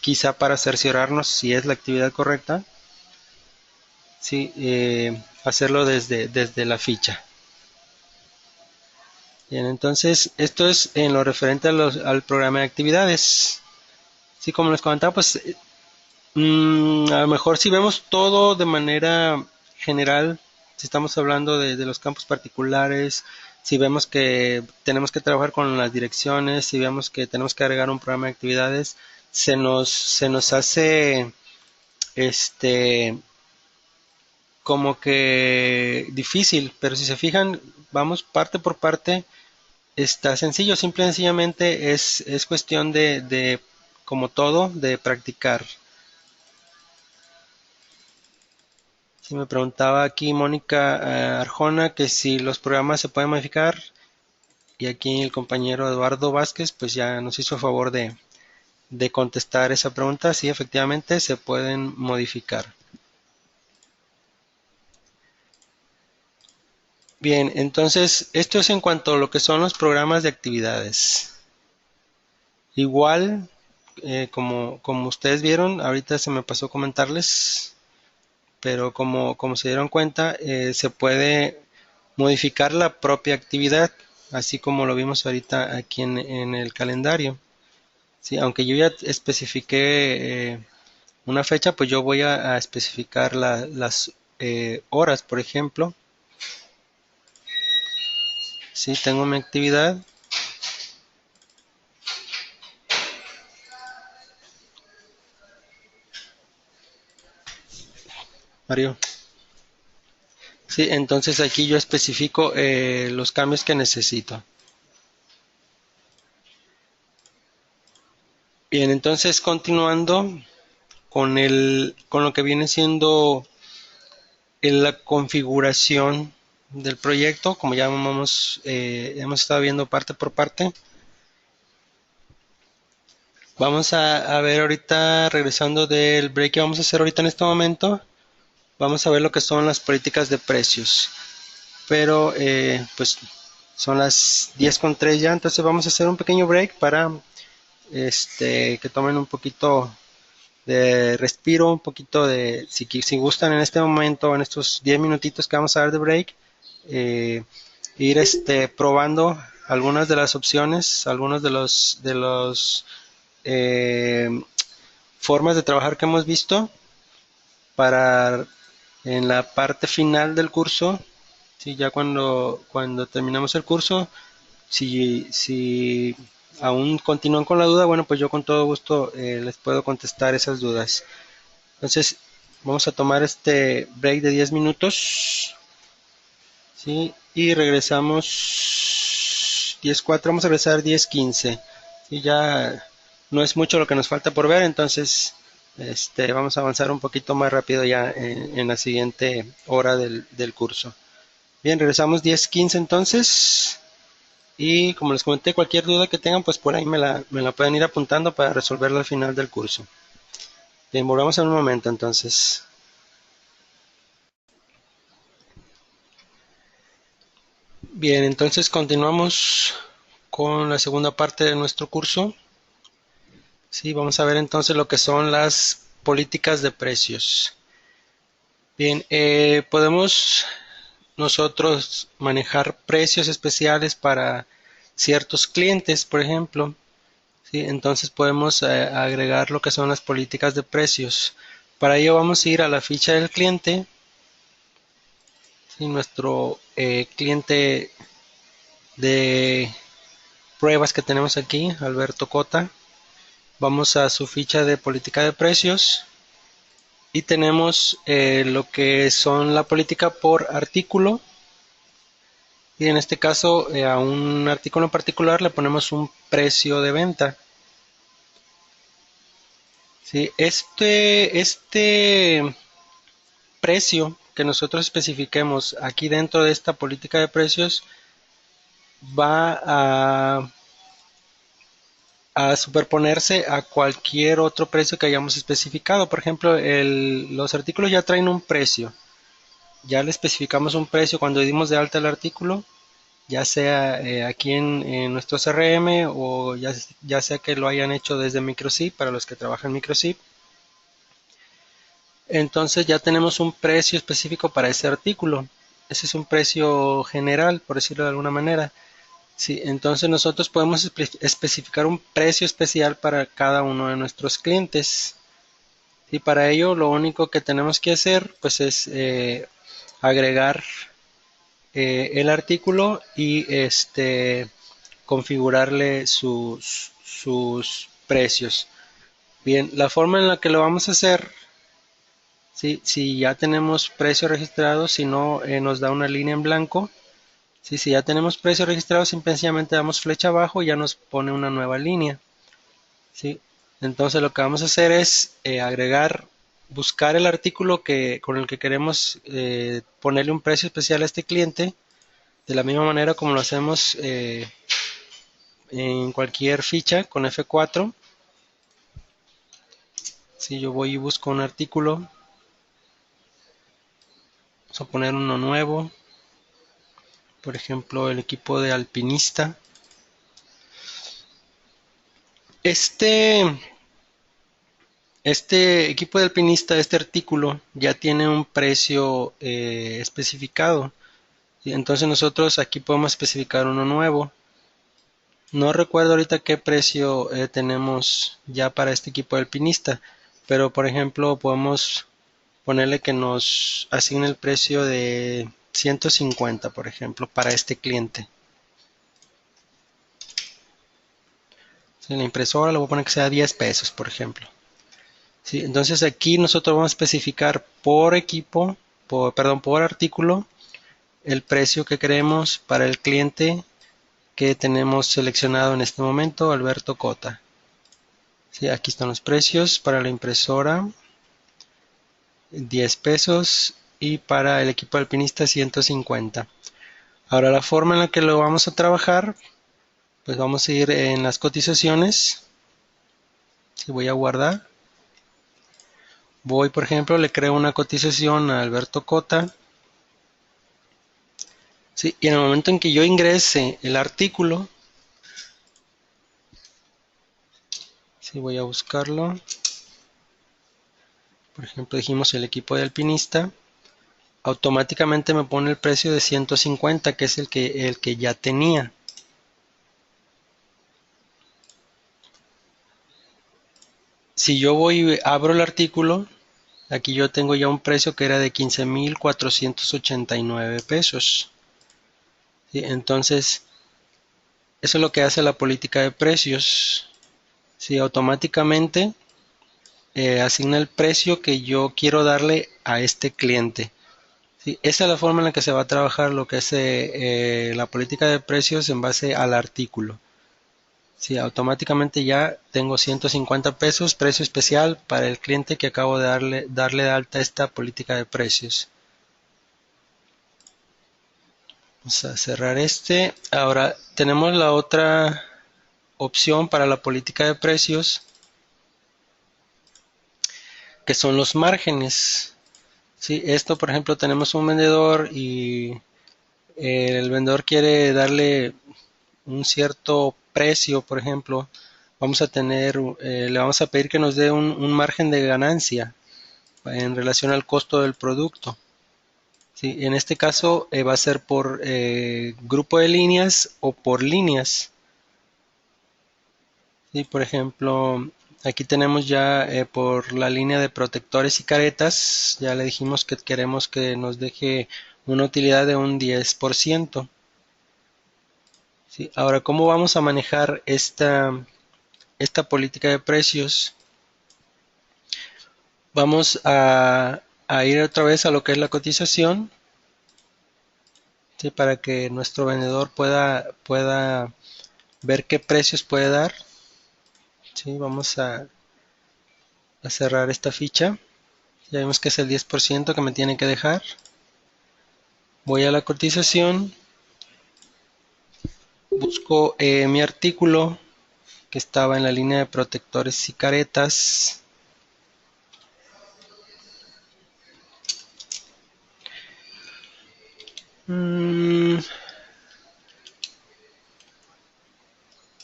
quizá para cerciorarnos si es la actividad correcta, ¿sí? Hacerlo desde la ficha. Bien, entonces esto es en lo referente al programa de actividades. Sí, como les comentaba, pues a lo mejor si vemos todo de manera general, si estamos hablando de los campos particulares, Si vemos que tenemos que trabajar con las direcciones, si vemos que tenemos que agregar un programa de actividades, se nos hace este como que difícil, pero si se fijan, vamos parte por parte, está sencillo, simple y sencillamente es cuestión como todo, de practicar. Si me preguntaba aquí Mónica Arjona que si los programas se pueden modificar, y aquí el compañero Eduardo Vázquez pues ya nos hizo favor de contestar esa pregunta. Sí, efectivamente se pueden modificar. Bien, entonces esto es en cuanto a lo que son los programas de actividades. Igual, como ustedes vieron, ahorita se me pasó comentarles, pero como se dieron cuenta, se puede modificar la propia actividad, así como lo vimos ahorita aquí en el calendario. Sí, aunque yo ya especifiqué una fecha, pues yo voy a especificar las horas, por ejemplo. Sí, tengo mi actividad. Mario. Sí, entonces aquí yo especifico los cambios que necesito. Bien, entonces continuando con lo que viene siendo la configuración del proyecto, como ya hemos estado viendo parte por parte. Vamos a ver ahorita, regresando del break que vamos a hacer ahorita en este momento, vamos a ver lo que son las políticas de precios. Pero pues son las 10:03 ya, entonces vamos a hacer un pequeño break para que tomen un poquito de respiro, un poquito si gustan en este momento, en estos 10 minutitos que vamos a dar de break, eh, ir probando algunas de las opciones, algunos de los eh, formas de trabajar que hemos visto para en la parte final del curso, ¿sí? Ya cuando terminamos el curso, si aún continúan con la duda, bueno, pues yo con todo gusto les puedo contestar esas dudas. Entonces, vamos a tomar este break de 10 minutos, ¿sí? Y regresamos 10:04, vamos a regresar 10:15. Y ya no es mucho lo que nos falta por ver, entonces vamos a avanzar un poquito más rápido ya en la siguiente hora del curso. Bien, regresamos 10:15 entonces. Y como les comenté, cualquier duda que tengan, pues por ahí me la pueden ir apuntando para resolverla al final del curso. Bien, volvemos en un momento entonces. Bien, entonces continuamos con la segunda parte de nuestro curso. Sí, vamos a ver entonces lo que son las políticas de precios. Bien, podemos nosotros manejar precios especiales para ciertos clientes, por ejemplo. ¿Sí? Entonces podemos agregar lo que son las políticas de precios. Para ello vamos a ir a la ficha del cliente. ¿Sí? Nuestro cliente de pruebas que tenemos aquí, Alberto Cota. Vamos a su ficha de política de precios y tenemos lo que son la política por artículo, y en este caso a un artículo en particular le ponemos un precio de venta. ¿Sí? Este precio que nosotros especifiquemos aquí dentro de esta política de precios va a superponerse a cualquier otro precio que hayamos especificado. Por ejemplo, los artículos ya traen un precio. Ya le especificamos un precio cuando dimos de alta el artículo, ya sea aquí en nuestro CRM o ya sea que lo hayan hecho desde Microsoft para los que trabajan Microsoft. Entonces ya tenemos un precio específico para ese artículo. Ese es un precio general, por decirlo de alguna manera. Sí, entonces nosotros podemos especificar un precio especial para cada uno de nuestros clientes. Y para ello lo único que tenemos que hacer pues es agregar el artículo y configurarle sus precios. Bien, la forma en la que lo vamos a hacer, si ya tenemos precio registrado, si no nos da una línea en blanco. Si ya tenemos precio registrado, simplemente damos flecha abajo y ya nos pone una nueva línea. ¿Sí? Entonces lo que vamos a hacer es buscar el artículo con el que queremos ponerle un precio especial a este cliente, de la misma manera como lo hacemos en cualquier ficha con F4. Si yo voy y busco un artículo, vamos a poner uno nuevo, por ejemplo el equipo de alpinista. Este Este equipo de alpinista, este artículo, ya tiene un precio especificado. ¿Sí? Entonces nosotros aquí podemos especificar uno nuevo. No recuerdo ahorita qué precio tenemos ya para este equipo de alpinista, pero por ejemplo podemos ponerle que nos asigne el precio de 150, por ejemplo, para este cliente. En la impresora le voy a poner que sea 10 pesos, por ejemplo. ¿Sí? Entonces aquí nosotros vamos a especificar por equipo, por artículo, el precio que queremos para el cliente que tenemos seleccionado en este momento, Alberto Cota. ¿Sí? Aquí están los precios para la impresora, 10 pesos, y para el equipo alpinista 150. Ahora la forma en la que lo vamos a trabajar, pues vamos a ir en las cotizaciones. Si voy a guardar, voy por ejemplo, le creo una cotización a Alberto Cota. ¿Sí? Y en el momento en que yo ingrese el artículo, si voy a buscarlo, por ejemplo dijimos el equipo de alpinista, automáticamente me pone el precio de 150, que es el que ya tenía. Si yo voy y abro el artículo, aquí yo tengo ya un precio que era de 15,489 pesos. ¿Sí? Entonces, eso es lo que hace la política de precios. ¿Sí? Automáticamente asigna el precio que yo quiero darle a este cliente. Sí, esa es la forma en la que se va a trabajar lo que es la política de precios en base al artículo. Sí, automáticamente ya tengo 150 pesos, precio especial para el cliente que acabo de darle de alta esta política de precios. Vamos a cerrar este. Ahora tenemos la otra opción para la política de precios, que son los márgenes. Sí, esto por ejemplo tenemos un vendedor y el vendedor quiere darle un cierto precio, por ejemplo, le vamos a pedir que nos dé un margen de ganancia en relación al costo del producto. ¿Sí? En este caso va a ser por grupo de líneas o por líneas. ¿Sí? Por ejemplo, aquí tenemos ya por la línea de protectores y caretas, ya le dijimos que queremos que nos deje una utilidad de un 10%. ¿Sí? Ahora, ¿cómo vamos a manejar esta política de precios? Vamos a ir otra vez a lo que es la cotización, ¿sí? Para que nuestro vendedor pueda ver qué precios puede dar. ¿Sí? Vamos a cerrar esta ficha. Ya vemos que es el 10% que me tiene que dejar. Voy a la cotización, busco mi artículo que estaba en la línea de protectores y caretas.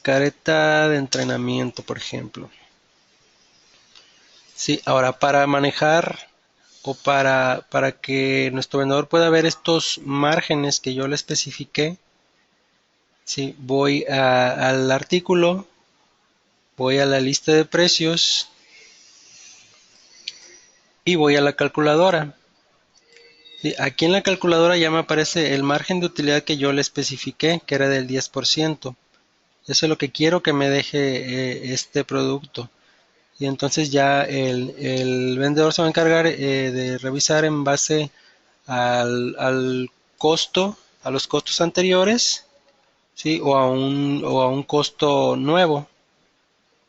Careta de entrenamiento, por ejemplo. Sí, ahora para manejar o para que nuestro vendedor pueda ver estos márgenes que yo le especifiqué, sí, voy al artículo, voy a la lista de precios y voy a la calculadora. Sí, aquí en la calculadora ya me aparece el margen de utilidad que yo le especifiqué, que era del 10%. Eso es lo que quiero que me deje este producto. Y entonces ya el vendedor se va a encargar de revisar en base al costo, a los costos anteriores, ¿sí? O a un costo nuevo.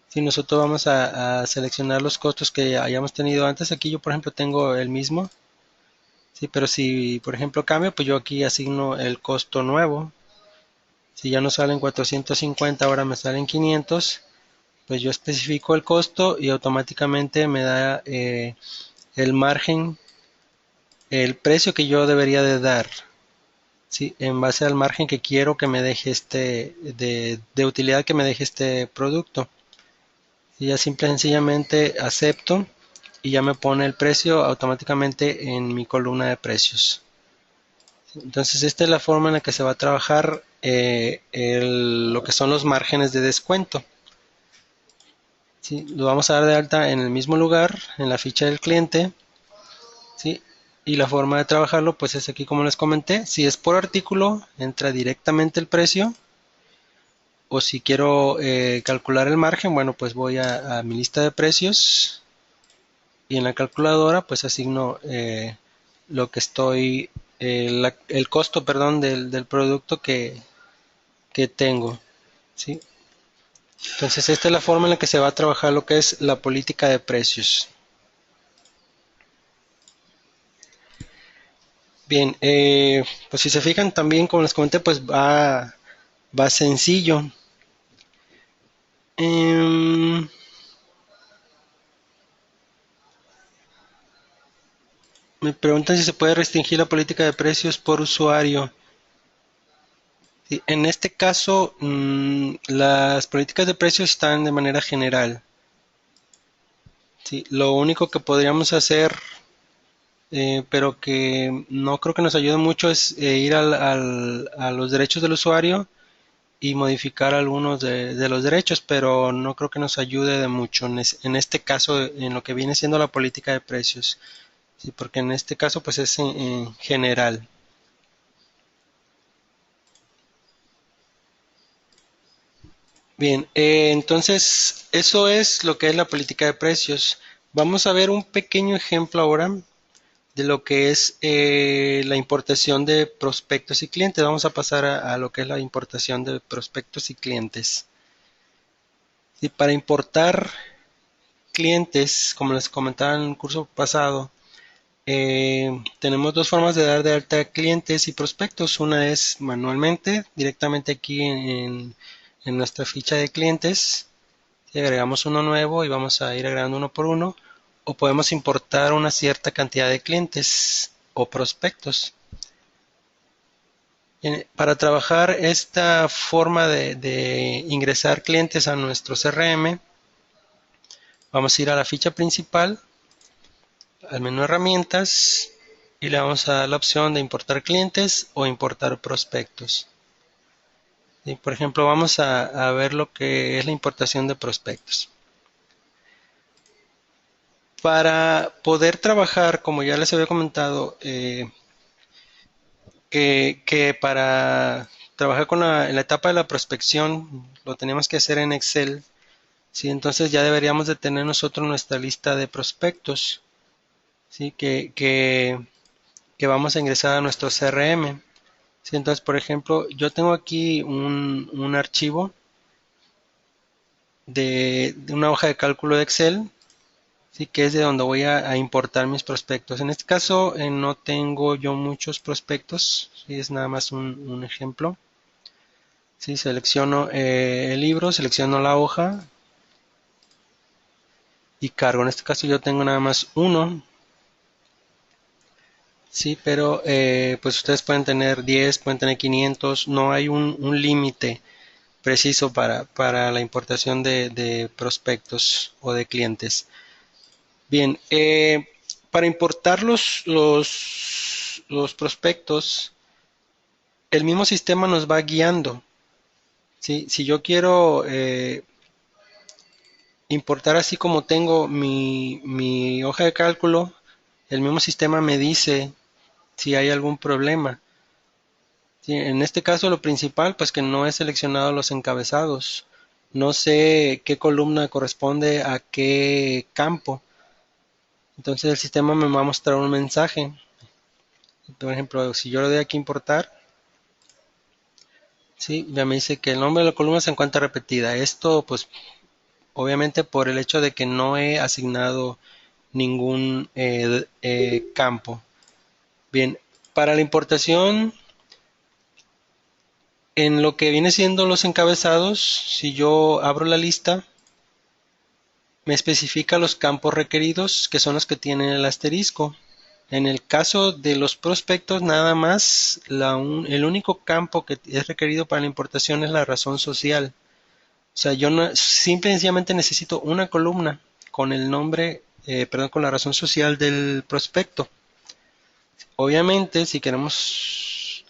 Si nosotros vamos a seleccionar los costos que hayamos tenido antes, aquí yo por ejemplo tengo el mismo, sí, pero si por ejemplo cambio, pues yo aquí asigno el costo nuevo. Si ya no salen 450, ahora me salen 500, pues yo especifico el costo y automáticamente me da el margen, el precio que yo debería de dar, ¿sí? En base al margen que quiero que me deje de utilidad que me deje este producto. Y ya simple y sencillamente acepto y ya me pone el precio automáticamente en mi columna de precios. Entonces esta es la forma en la que se va a trabajar lo que son los márgenes de descuento. ¿Sí? Lo vamos a dar de alta en el mismo lugar, en la ficha del cliente. ¿Sí? Y la forma de trabajarlo pues es aquí como les comenté. Si es por artículo, entra directamente el precio. O si quiero calcular el margen, bueno, pues voy a mi lista de precios y en la calculadora pues asigno lo que estoy, el costo, perdón, del producto que tengo, ¿sí? Entonces esta es la forma en la que se va a trabajar lo que es la política de precios. Bien, pues si se fijan también, como les comenté, pues va sencillo. Em, Me preguntan si se puede restringir la política de precios por usuario. Sí, en este caso, las políticas de precios están de manera general. Sí, lo único que podríamos hacer, pero que no creo que nos ayude mucho, es ir a los derechos del usuario y modificar algunos de los derechos, pero no creo que nos ayude de mucho en este caso, en lo que viene siendo la política de precios. Sí, porque en este caso, pues es en general. Bien, entonces eso es lo que es la política de precios. Vamos a ver un pequeño ejemplo ahora de lo que es la importación de prospectos y clientes. Vamos a pasar a lo que es la importación de prospectos y clientes. Y para importar clientes, como les comentaba en el curso pasado, tenemos dos formas de dar de alta clientes y prospectos. Una es manualmente, directamente aquí en nuestra ficha de clientes. Y agregamos uno nuevo y vamos a ir agregando uno por uno. O podemos importar una cierta cantidad de clientes o prospectos. Para trabajar esta forma de ingresar clientes a nuestro CRM, vamos a ir a la ficha principal, al menú herramientas y le vamos a dar la opción de importar clientes o importar prospectos. Y por ejemplo, vamos a ver lo que es la importación de prospectos. Para poder trabajar, como ya les había comentado, que para trabajar con en la etapa de la prospección lo tenemos que hacer en Excel, ¿sí? Entonces ya deberíamos de tener nosotros nuestra lista de prospectos, ¿sí? Que vamos a ingresar a nuestro CRM. ¿Sí? Entonces, por ejemplo, yo tengo aquí un archivo de una hoja de cálculo de Excel, ¿sí? Que es de donde voy a importar mis prospectos. En este caso no tengo yo muchos prospectos, ¿sí? Es nada más un ejemplo. ¿Sí? Selecciono el libro, selecciono la hoja y cargo. En este caso yo tengo nada más uno, sí, pero pues ustedes pueden tener 10, pueden tener 500, no hay un límite preciso para la importación de prospectos o de clientes. Bien, para importar los prospectos, el mismo sistema nos va guiando. ¿Sí? Si yo quiero importar así como tengo mi hoja de cálculo, el mismo sistema me dice si hay algún problema. Sí, en este caso lo principal, pues que no he seleccionado los encabezados. No sé qué columna corresponde a qué campo. Entonces el sistema me va a mostrar un mensaje. Por ejemplo, si yo le doy aquí importar, sí, ya me dice que el nombre de la columna se encuentra repetida. Esto, pues, obviamente por el hecho de que no he asignado ningún campo. Bien, para la importación, en lo que viene siendo los encabezados, si yo abro la lista, me especifica los campos requeridos, que son los que tienen el asterisco. En el caso de los prospectos, nada más el único campo que es requerido para la importación es la razón social. O sea, yo no, simple y sencillamente necesito una columna con el nombre, perdón, con la razón social del prospecto. Obviamente, si queremos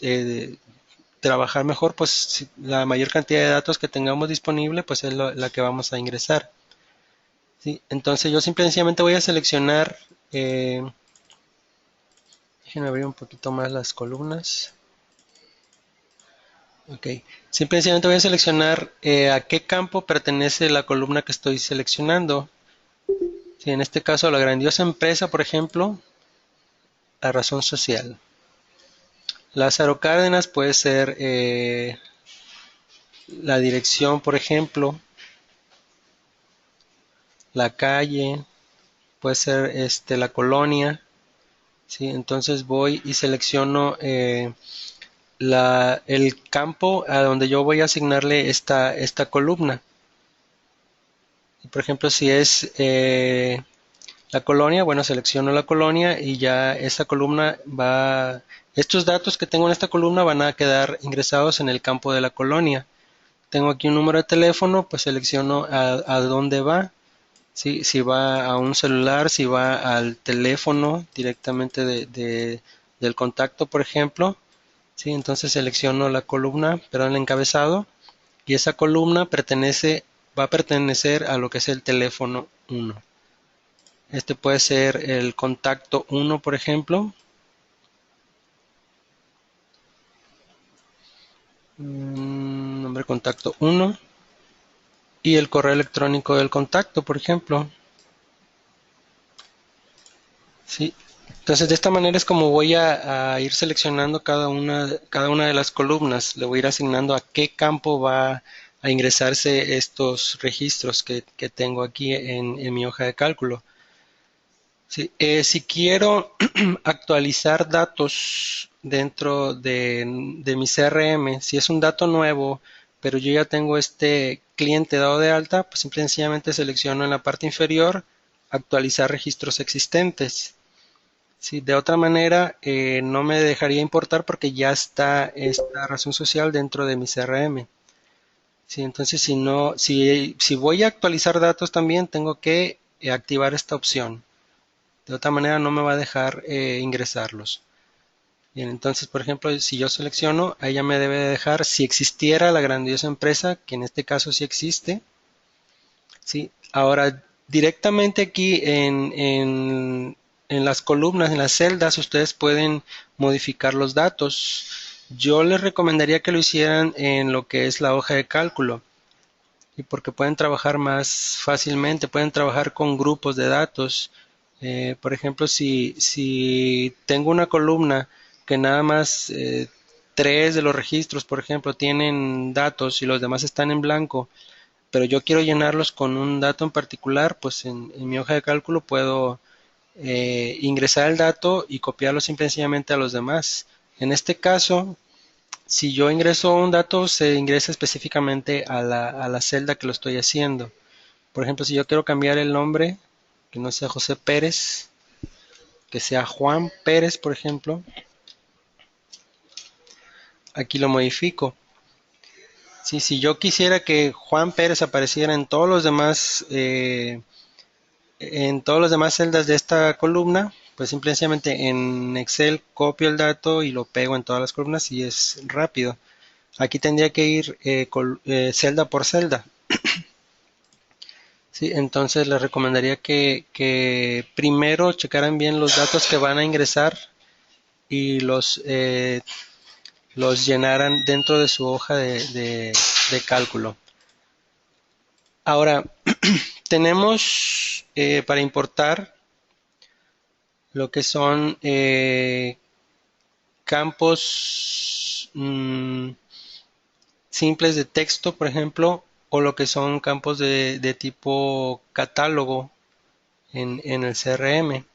trabajar mejor, pues la mayor cantidad de datos que tengamos disponible, pues es la que vamos a ingresar. ¿Sí? Entonces yo simple y sencillamente voy a seleccionar, déjenme abrir un poquito más las columnas. Ok, simple y sencillamente voy a seleccionar a qué campo pertenece la columna que estoy seleccionando. Si en este caso la grandiosa empresa, por ejemplo, la razón social. Lázaro Cárdenas puede ser la dirección, por ejemplo, la calle, puede ser la colonia. ¿Sí? Entonces voy y selecciono el campo a donde yo voy a asignarle esta columna. Por ejemplo, si es la colonia, bueno, selecciono la colonia y ya esta columna estos datos que tengo en esta columna van a quedar ingresados en el campo de la colonia. Tengo aquí un número de teléfono, pues selecciono a dónde va. ¿Sí? Si va a un celular, si va al teléfono directamente del contacto, por ejemplo. ¿Sí? Entonces selecciono la columna, perdón, el encabezado, y esa columna va a pertenecer a lo que es el teléfono 1. Este puede ser el contacto 1, por ejemplo. Nombre contacto 1 y el correo electrónico del contacto, por ejemplo. Sí. Entonces de esta manera es como voy a ir seleccionando cada una de las columnas. Le voy a ir asignando a qué campo va a ingresarse estos registros que tengo aquí en mi hoja de cálculo. Sí, si quiero actualizar datos dentro de mi CRM, si es un dato nuevo, pero yo ya tengo este cliente dado de alta, pues simple y sencillamente selecciono en la parte inferior actualizar registros existentes. Sí, de otra manera, no me dejaría importar porque ya está esta razón social dentro de mi CRM. Sí, entonces si voy a actualizar datos también tengo que activar esta opción. De otra manera no me va a dejar ingresarlos. Bien, entonces, por ejemplo, si yo selecciono, ahí ya me debe dejar, si existiera la grandiosa empresa, que en este caso sí existe. ¿Sí? Ahora, directamente aquí en las columnas, en las celdas, ustedes pueden modificar los datos. Yo les recomendaría que lo hicieran en lo que es la hoja de cálculo. Y porque pueden trabajar más fácilmente, pueden trabajar con grupos de datos. Por ejemplo, si tengo una columna que nada más tres de los registros, por ejemplo, tienen datos y los demás están en blanco, pero yo quiero llenarlos con un dato en particular, pues en mi hoja de cálculo puedo ingresar el dato y copiarlo simple y sencillamente a los demás. En este caso, si yo ingreso un dato, se ingresa específicamente a la celda que lo estoy haciendo. Por ejemplo, si yo quiero cambiar el nombre, que no sea José Pérez, que sea Juan Pérez, por ejemplo, aquí lo modifico. Sí, si yo quisiera que Juan Pérez apareciera en todos los demás celdas de esta columna, pues simplemente en Excel copio el dato y lo pego en todas las columnas y es rápido. Aquí tendría que ir celda por celda. Sí, entonces les recomendaría que primero checaran bien los datos que van a ingresar y los llenaran dentro de su hoja de cálculo. Ahora, tenemos para importar lo que son campos simples de texto, por ejemplo, o lo que son campos de tipo catálogo en el CRM.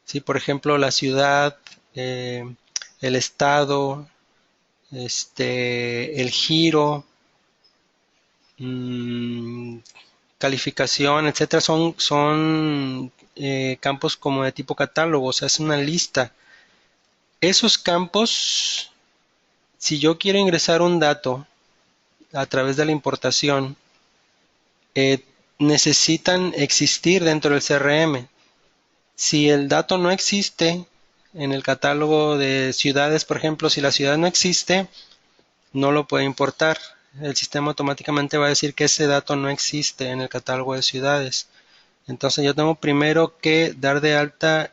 Sí, por ejemplo, la ciudad, el estado, el giro, mm, calificación, etcétera, son campos como de tipo catálogo, o sea, es una lista. Esos campos, si yo quiero ingresar un dato a través de la importación, eh, necesitan existir dentro del CRM. Si el dato no existe en el catálogo de ciudades, por ejemplo, si la ciudad no existe, no lo puede importar. El sistema automáticamente va a decir que ese dato no existe en el catálogo de ciudades. Entonces yo tengo primero que dar de alta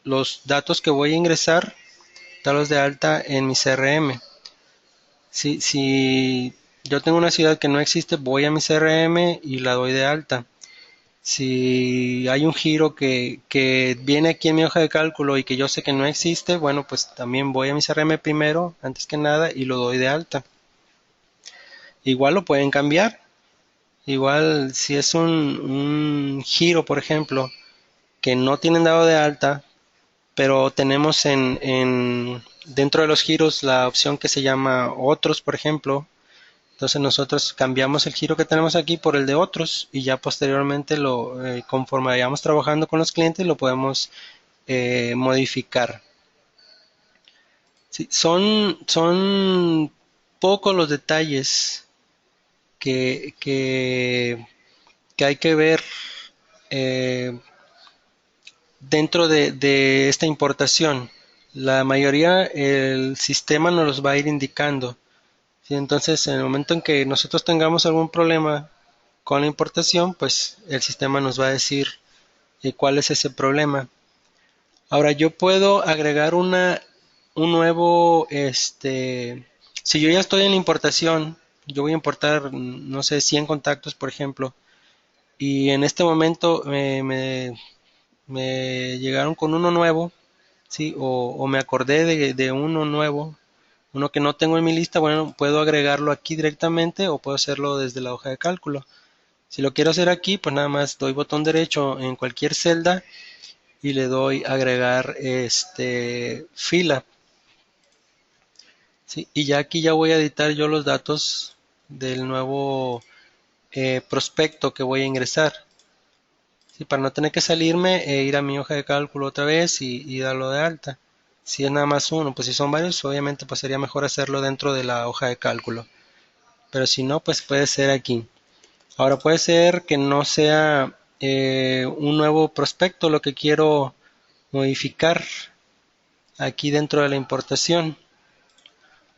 los datos que voy a ingresar, darlos de alta en mi CRM. Si yo tengo una ciudad que no existe, voy a mi CRM y la doy de alta. Si hay un giro que viene aquí en mi hoja de cálculo y que yo sé que no existe, bueno, pues también voy a mi CRM primero, antes que nada, y lo doy de alta. Igual lo pueden cambiar. Igual si es un giro, por ejemplo, que no tienen dado de alta, pero tenemos dentro de los giros la opción que se llama otros, por ejemplo. Entonces nosotros cambiamos el giro que tenemos aquí por el de otros y ya posteriormente conforme vayamos trabajando con los clientes lo podemos modificar. Sí, son pocos los detalles que hay que ver eh, dentro de esta importación. La mayoría el sistema nos los va a ir indicando. ¿Sí? Entonces, en el momento en que nosotros tengamos algún problema con la importación, pues el sistema nos va a decir cuál es ese problema. Ahora, yo puedo agregar un nuevo, si yo ya estoy en la importación, yo voy a importar, no sé, 100 contactos, por ejemplo, y en este momento me llegaron con uno nuevo, ¿sí? O me acordé de uno nuevo, uno que no tengo en mi lista, bueno, puedo agregarlo aquí directamente o puedo hacerlo desde la hoja de cálculo. Si lo quiero hacer aquí, pues nada más doy botón derecho en cualquier celda y le doy agregar fila, ¿sí? Y ya aquí ya voy a editar yo los datos del nuevo prospecto que voy a ingresar. ¿Sí? Para no tener que salirme e ir a mi hoja de cálculo otra vez y darlo de alta. Si es nada más uno, pues si son varios, obviamente pues sería mejor hacerlo dentro de la hoja de cálculo. Pero si no, pues puede ser aquí. Ahora puede ser que no sea un nuevo prospecto lo que quiero modificar aquí dentro de la importación.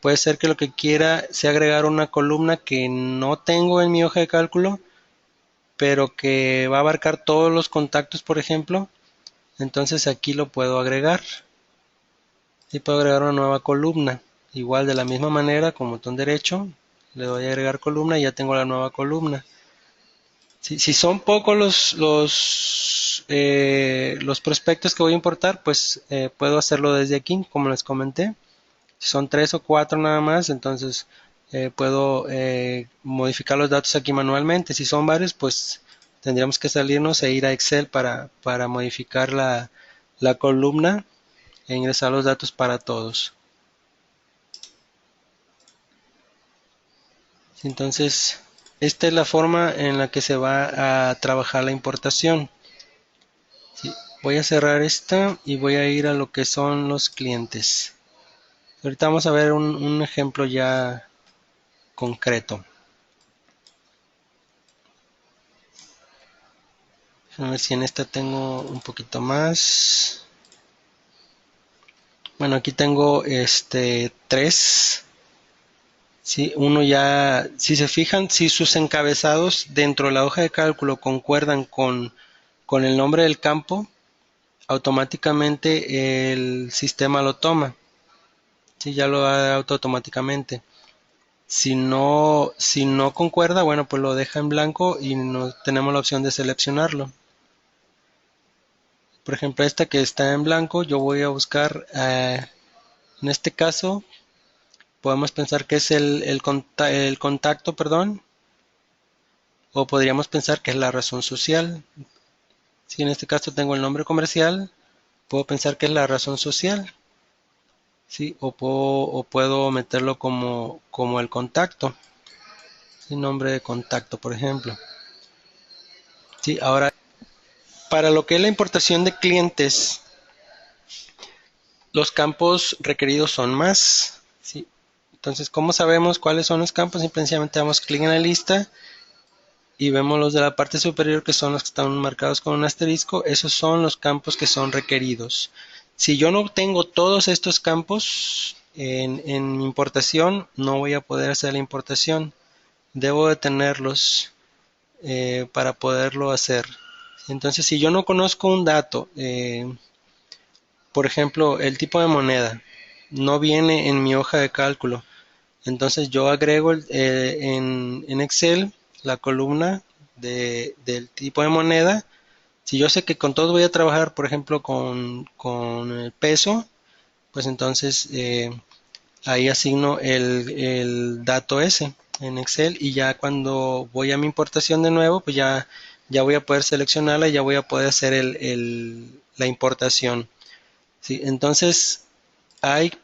Puede ser que lo que quiera sea agregar una columna que no tengo en mi hoja de cálculo, pero que va a abarcar todos los contactos, por ejemplo. Entonces aquí lo puedo agregar. Y puedo agregar una nueva columna. Igual de la misma manera, con botón derecho, le doy a agregar columna y ya tengo la nueva columna. Si son pocos los prospectos que voy a importar, pues puedo hacerlo desde aquí, como les comenté. Si son 3 o 4 nada más, entonces puedo modificar los datos aquí manualmente. Si son varios, pues tendríamos que salirnos e ir a Excel para modificar la columna e ingresar los datos para todos. Entonces, esta es la forma en la que se va a trabajar la importación. Sí, voy a cerrar esta y voy a ir a lo que son los clientes. Ahorita vamos a ver un ejemplo ya concreto. A ver si en esta tengo un poquito más. Bueno, aquí tengo tres. Sí, uno ya, si se fijan, si sus encabezados dentro de la hoja de cálculo concuerdan con el nombre del campo, automáticamente el sistema lo toma. Sí, ya lo da automáticamente. Si no concuerda, bueno, pues lo deja en blanco y no tenemos la opción de seleccionarlo. Por ejemplo, esta que está en blanco, yo voy a buscar, en este caso, podemos pensar que es el contacto, perdón, o podríamos pensar que es la razón social. Si en este caso tengo el nombre comercial, puedo pensar que es la razón social, ¿sí? O puedo meterlo como el contacto, el nombre de contacto, por ejemplo. Sí, ahora, para lo que es la importación de clientes, los campos requeridos son más, ¿sí? Entonces, ¿cómo sabemos cuáles son los campos? Simplemente damos clic en la lista y vemos los de la parte superior, que son los que están marcados con un asterisco. Esos son los campos que son requeridos. Si yo no tengo todos estos campos en mi importación, no voy a poder hacer la importación. Debo de tenerlos para poderlo hacer. Entonces, si yo no conozco un dato, por ejemplo, el tipo de moneda no viene en mi hoja de cálculo, entonces yo agrego en Excel la columna del tipo de moneda. Si yo sé que con todo voy a trabajar, por ejemplo, con el peso, pues entonces ahí asigno el dato ese en Excel, y ya cuando voy a mi importación de nuevo, pues ya voy a poder seleccionarla y ya voy a poder hacer la importación. ¿Sí? Entonces,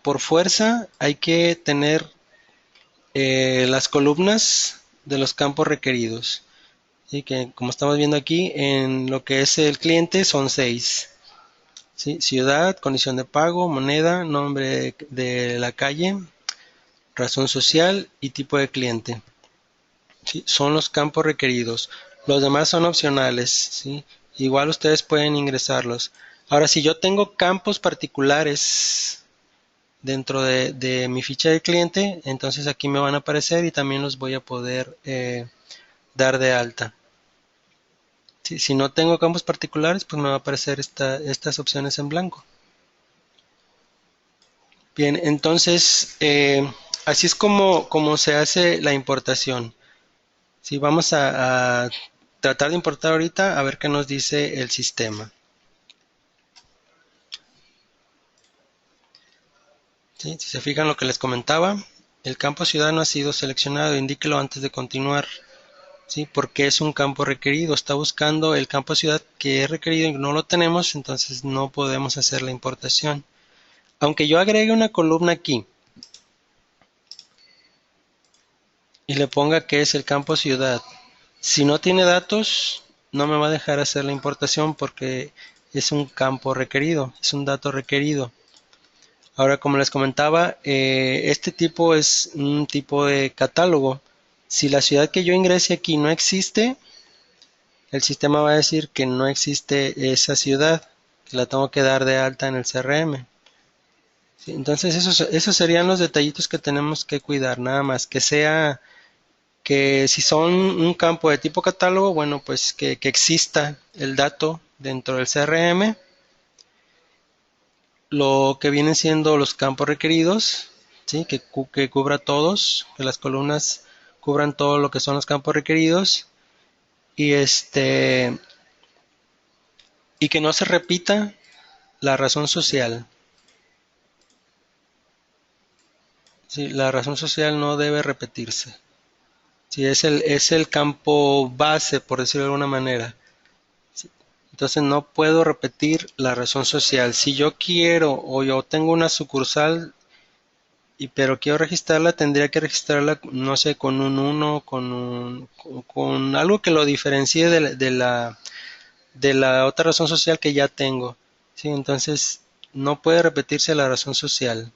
por fuerza, hay que tener las columnas de los campos requeridos. ¿Sí? Que como estamos viendo aquí, en lo que es el cliente son 6. ¿Sí? Ciudad, condición de pago, moneda, nombre de la calle, razón social y tipo de cliente. ¿Sí? Son los campos requeridos. Los demás son opcionales. ¿Sí? Igual ustedes pueden ingresarlos. Ahora, si yo tengo campos particulares dentro de mi ficha de cliente, entonces aquí me van a aparecer y también los voy a poder dar de alta. Si no tengo campos particulares, pues me va a aparecer estas opciones en blanco. Bien, entonces así es como se hace la importación. Si vamos a tratar de importar ahorita, a ver qué nos dice el sistema. ¿Sí? Si se fijan lo que les comentaba, el campo ciudad no ha sido seleccionado, indíquelo antes de continuar. ¿Sí? Porque es un campo requerido, está buscando el campo ciudad que es requerido y no lo tenemos, entonces no podemos hacer la importación. Aunque yo agregue una columna aquí y le ponga que es el campo ciudad, si no tiene datos, no me va a dejar hacer la importación porque es un campo requerido, es un dato requerido. Ahora, como les comentaba, este tipo es un tipo de catálogo. Si la ciudad que yo ingrese aquí no existe, el sistema va a decir que no existe esa ciudad, que la tengo que dar de alta en el CRM. ¿Sí? Entonces esos serían los detallitos que tenemos que cuidar, nada más que sea que si son un campo de tipo catálogo, bueno, pues que exista el dato dentro del CRM, lo que vienen siendo los campos requeridos, ¿sí? Que cubra todos, que las columnas cubran todo lo que son los campos requeridos, y y que no se repita la razón social. Sí, la razón social no debe repetirse. Sí, es el campo base, por decirlo de alguna manera. Sí. Entonces no puedo repetir la razón social. Si yo quiero o yo tengo una sucursal pero quiero registrarla, tendría que registrarla, no sé, con un uno, con algo que lo diferencie de la otra razón social que ya tengo. Sí, entonces no puede repetirse la razón social.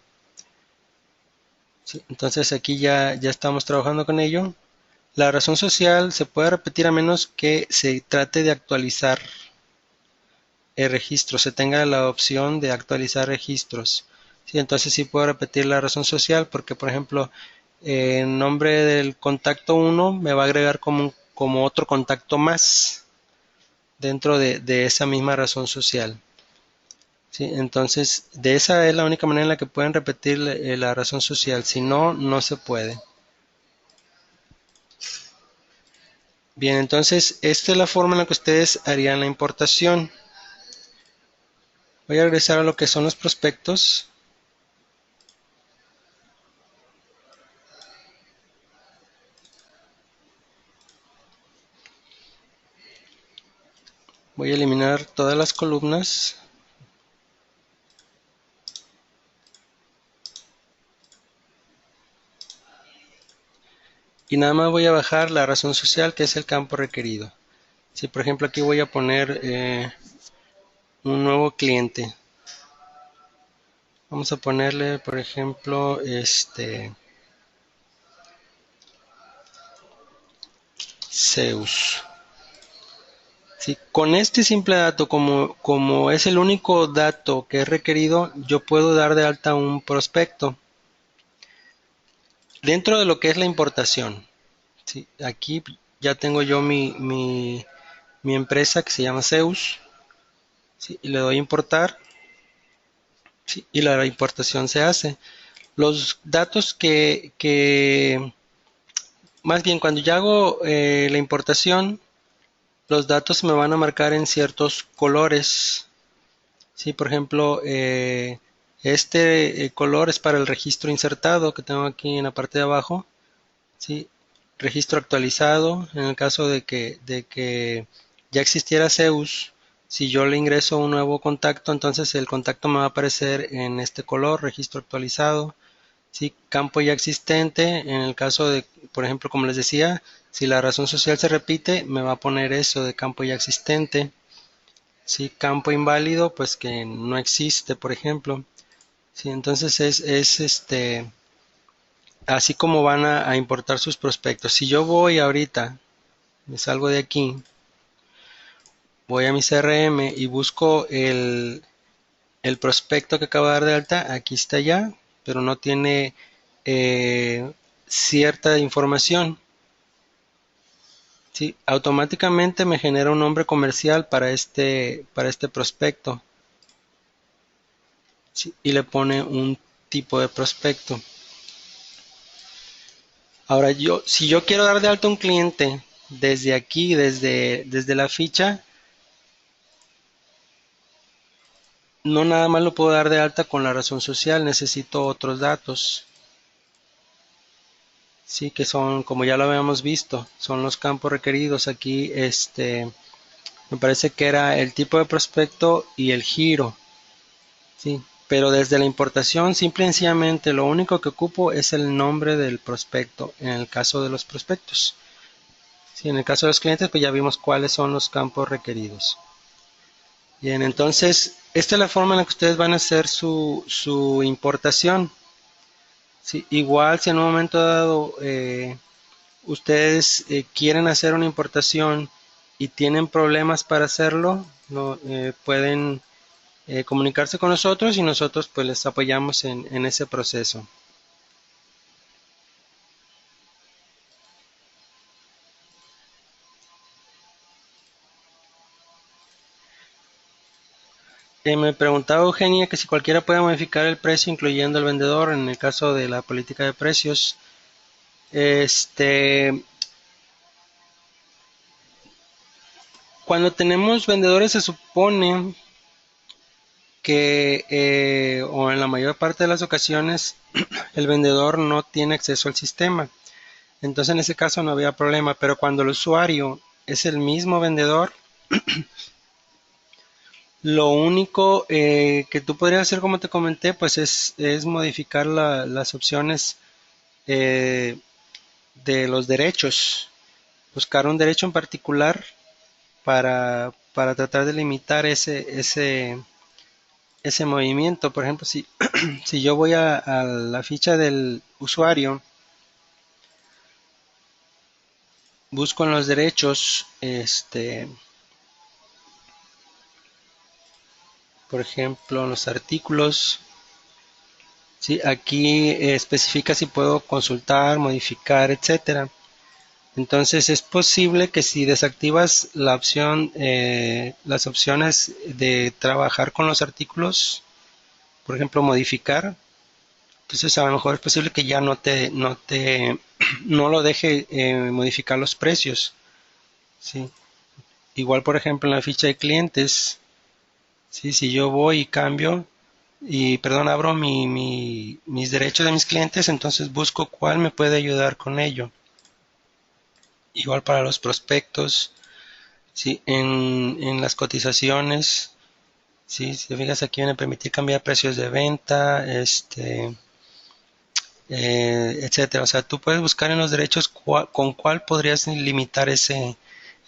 Sí, entonces aquí ya estamos trabajando con ello. La razón social se puede repetir a menos que se trate de actualizar el registro, se tenga la opción de actualizar registros. Sí, entonces sí puedo repetir la razón social porque, por ejemplo, en nombre del contacto 1 me va a agregar como otro contacto más dentro de esa misma razón social. ¿sí? Entonces, de esa es la única manera en la que pueden repetir la razón social. Si no, no se puede. Bien, entonces, esta es la forma en la que ustedes harían la importación. Voy a regresar a lo que son los prospectos. Voy a eliminar todas las columnas. Y nada más voy a bajar la razón social, que es el campo requerido. Si por ejemplo aquí voy a poner un nuevo cliente. Vamos a ponerle, por ejemplo, Zeus. Sí, con este simple dato, como es el único dato que es requerido, yo puedo dar de alta un prospecto dentro de lo que es la importación. Sí, aquí ya tengo yo mi empresa que se llama Zeus. Sí, y le doy importar. Sí, y la importación se hace. Los datos más bien cuando yo hago la importación, los datos me van a marcar en ciertos colores. Sí, por ejemplo, este color es para el registro insertado que tengo aquí en la parte de abajo. Sí, registro actualizado. En el caso de que ya existiera Zeus, si yo le ingreso un nuevo contacto, entonces el contacto me va a aparecer en este color, registro actualizado. Sí, campo ya existente, en el caso de, por ejemplo, como les decía, si la razón social se repite, me va a poner eso de campo ya existente. Sí, campo inválido, pues que no existe, por ejemplo. Sí, entonces es así como van a importar sus prospectos. Si yo voy ahorita, me salgo de aquí, voy a mi CRM y busco el prospecto que acabo de dar de alta, aquí está ya, pero no tiene cierta información. Sí, automáticamente me genera un nombre comercial para este prospecto. Sí, y le pone un tipo de prospecto. Ahora si yo quiero dar de alta un cliente desde aquí, desde la ficha, no nada más lo puedo dar de alta con la razón social, necesito otros datos. Sí, que son, como ya lo habíamos visto, son los campos requeridos. Aquí, me parece que era el tipo de prospecto y el giro. Sí, pero desde la importación, simple y sencillamente, lo único que ocupo es el nombre del prospecto, en el caso de los prospectos. Sí, en el caso de los clientes, pues ya vimos cuáles son los campos requeridos. Bien, entonces, esta es la forma en la que ustedes van a hacer su importación. Sí, igual, si en un momento dado ustedes quieren hacer una importación y tienen problemas para hacerlo, pueden comunicarse con nosotros y nosotros pues les apoyamos en ese proceso. Me preguntaba Eugenia que si cualquiera puede modificar el precio incluyendo el vendedor en el caso de la política de precios. Este, Cuando tenemos vendedores se supone que, o en la mayor parte de las ocasiones, el vendedor no tiene acceso al sistema. Entonces en ese caso no había problema, pero cuando el usuario es el mismo vendedor, lo único que tú podrías hacer, como te comenté, pues es modificar las opciones eh, de los derechos, buscar un derecho en particular para tratar de limitar ese movimiento. Por ejemplo, si yo voy a la ficha del usuario, busco en los derechos, por ejemplo, en los artículos, ¿sí? Aquí especifica si puedo consultar, modificar, etcétera. Entonces es posible que si desactivas la opción, las opciones de trabajar con los artículos, por ejemplo modificar, entonces a lo mejor es posible que ya no lo deje modificar los precios, ¿sí? Igual por ejemplo en la ficha de clientes, ¿sí? Si yo voy y cambio y perdón, abro mis derechos de mis clientes, entonces busco cuál me puede ayudar con ello. Igual para los prospectos, ¿sí? En las cotizaciones, ¿sí? Si te fijas aquí viene a permitir cambiar precios de venta, etcétera. O sea, tú puedes buscar en los derechos con cuál podrías limitar ese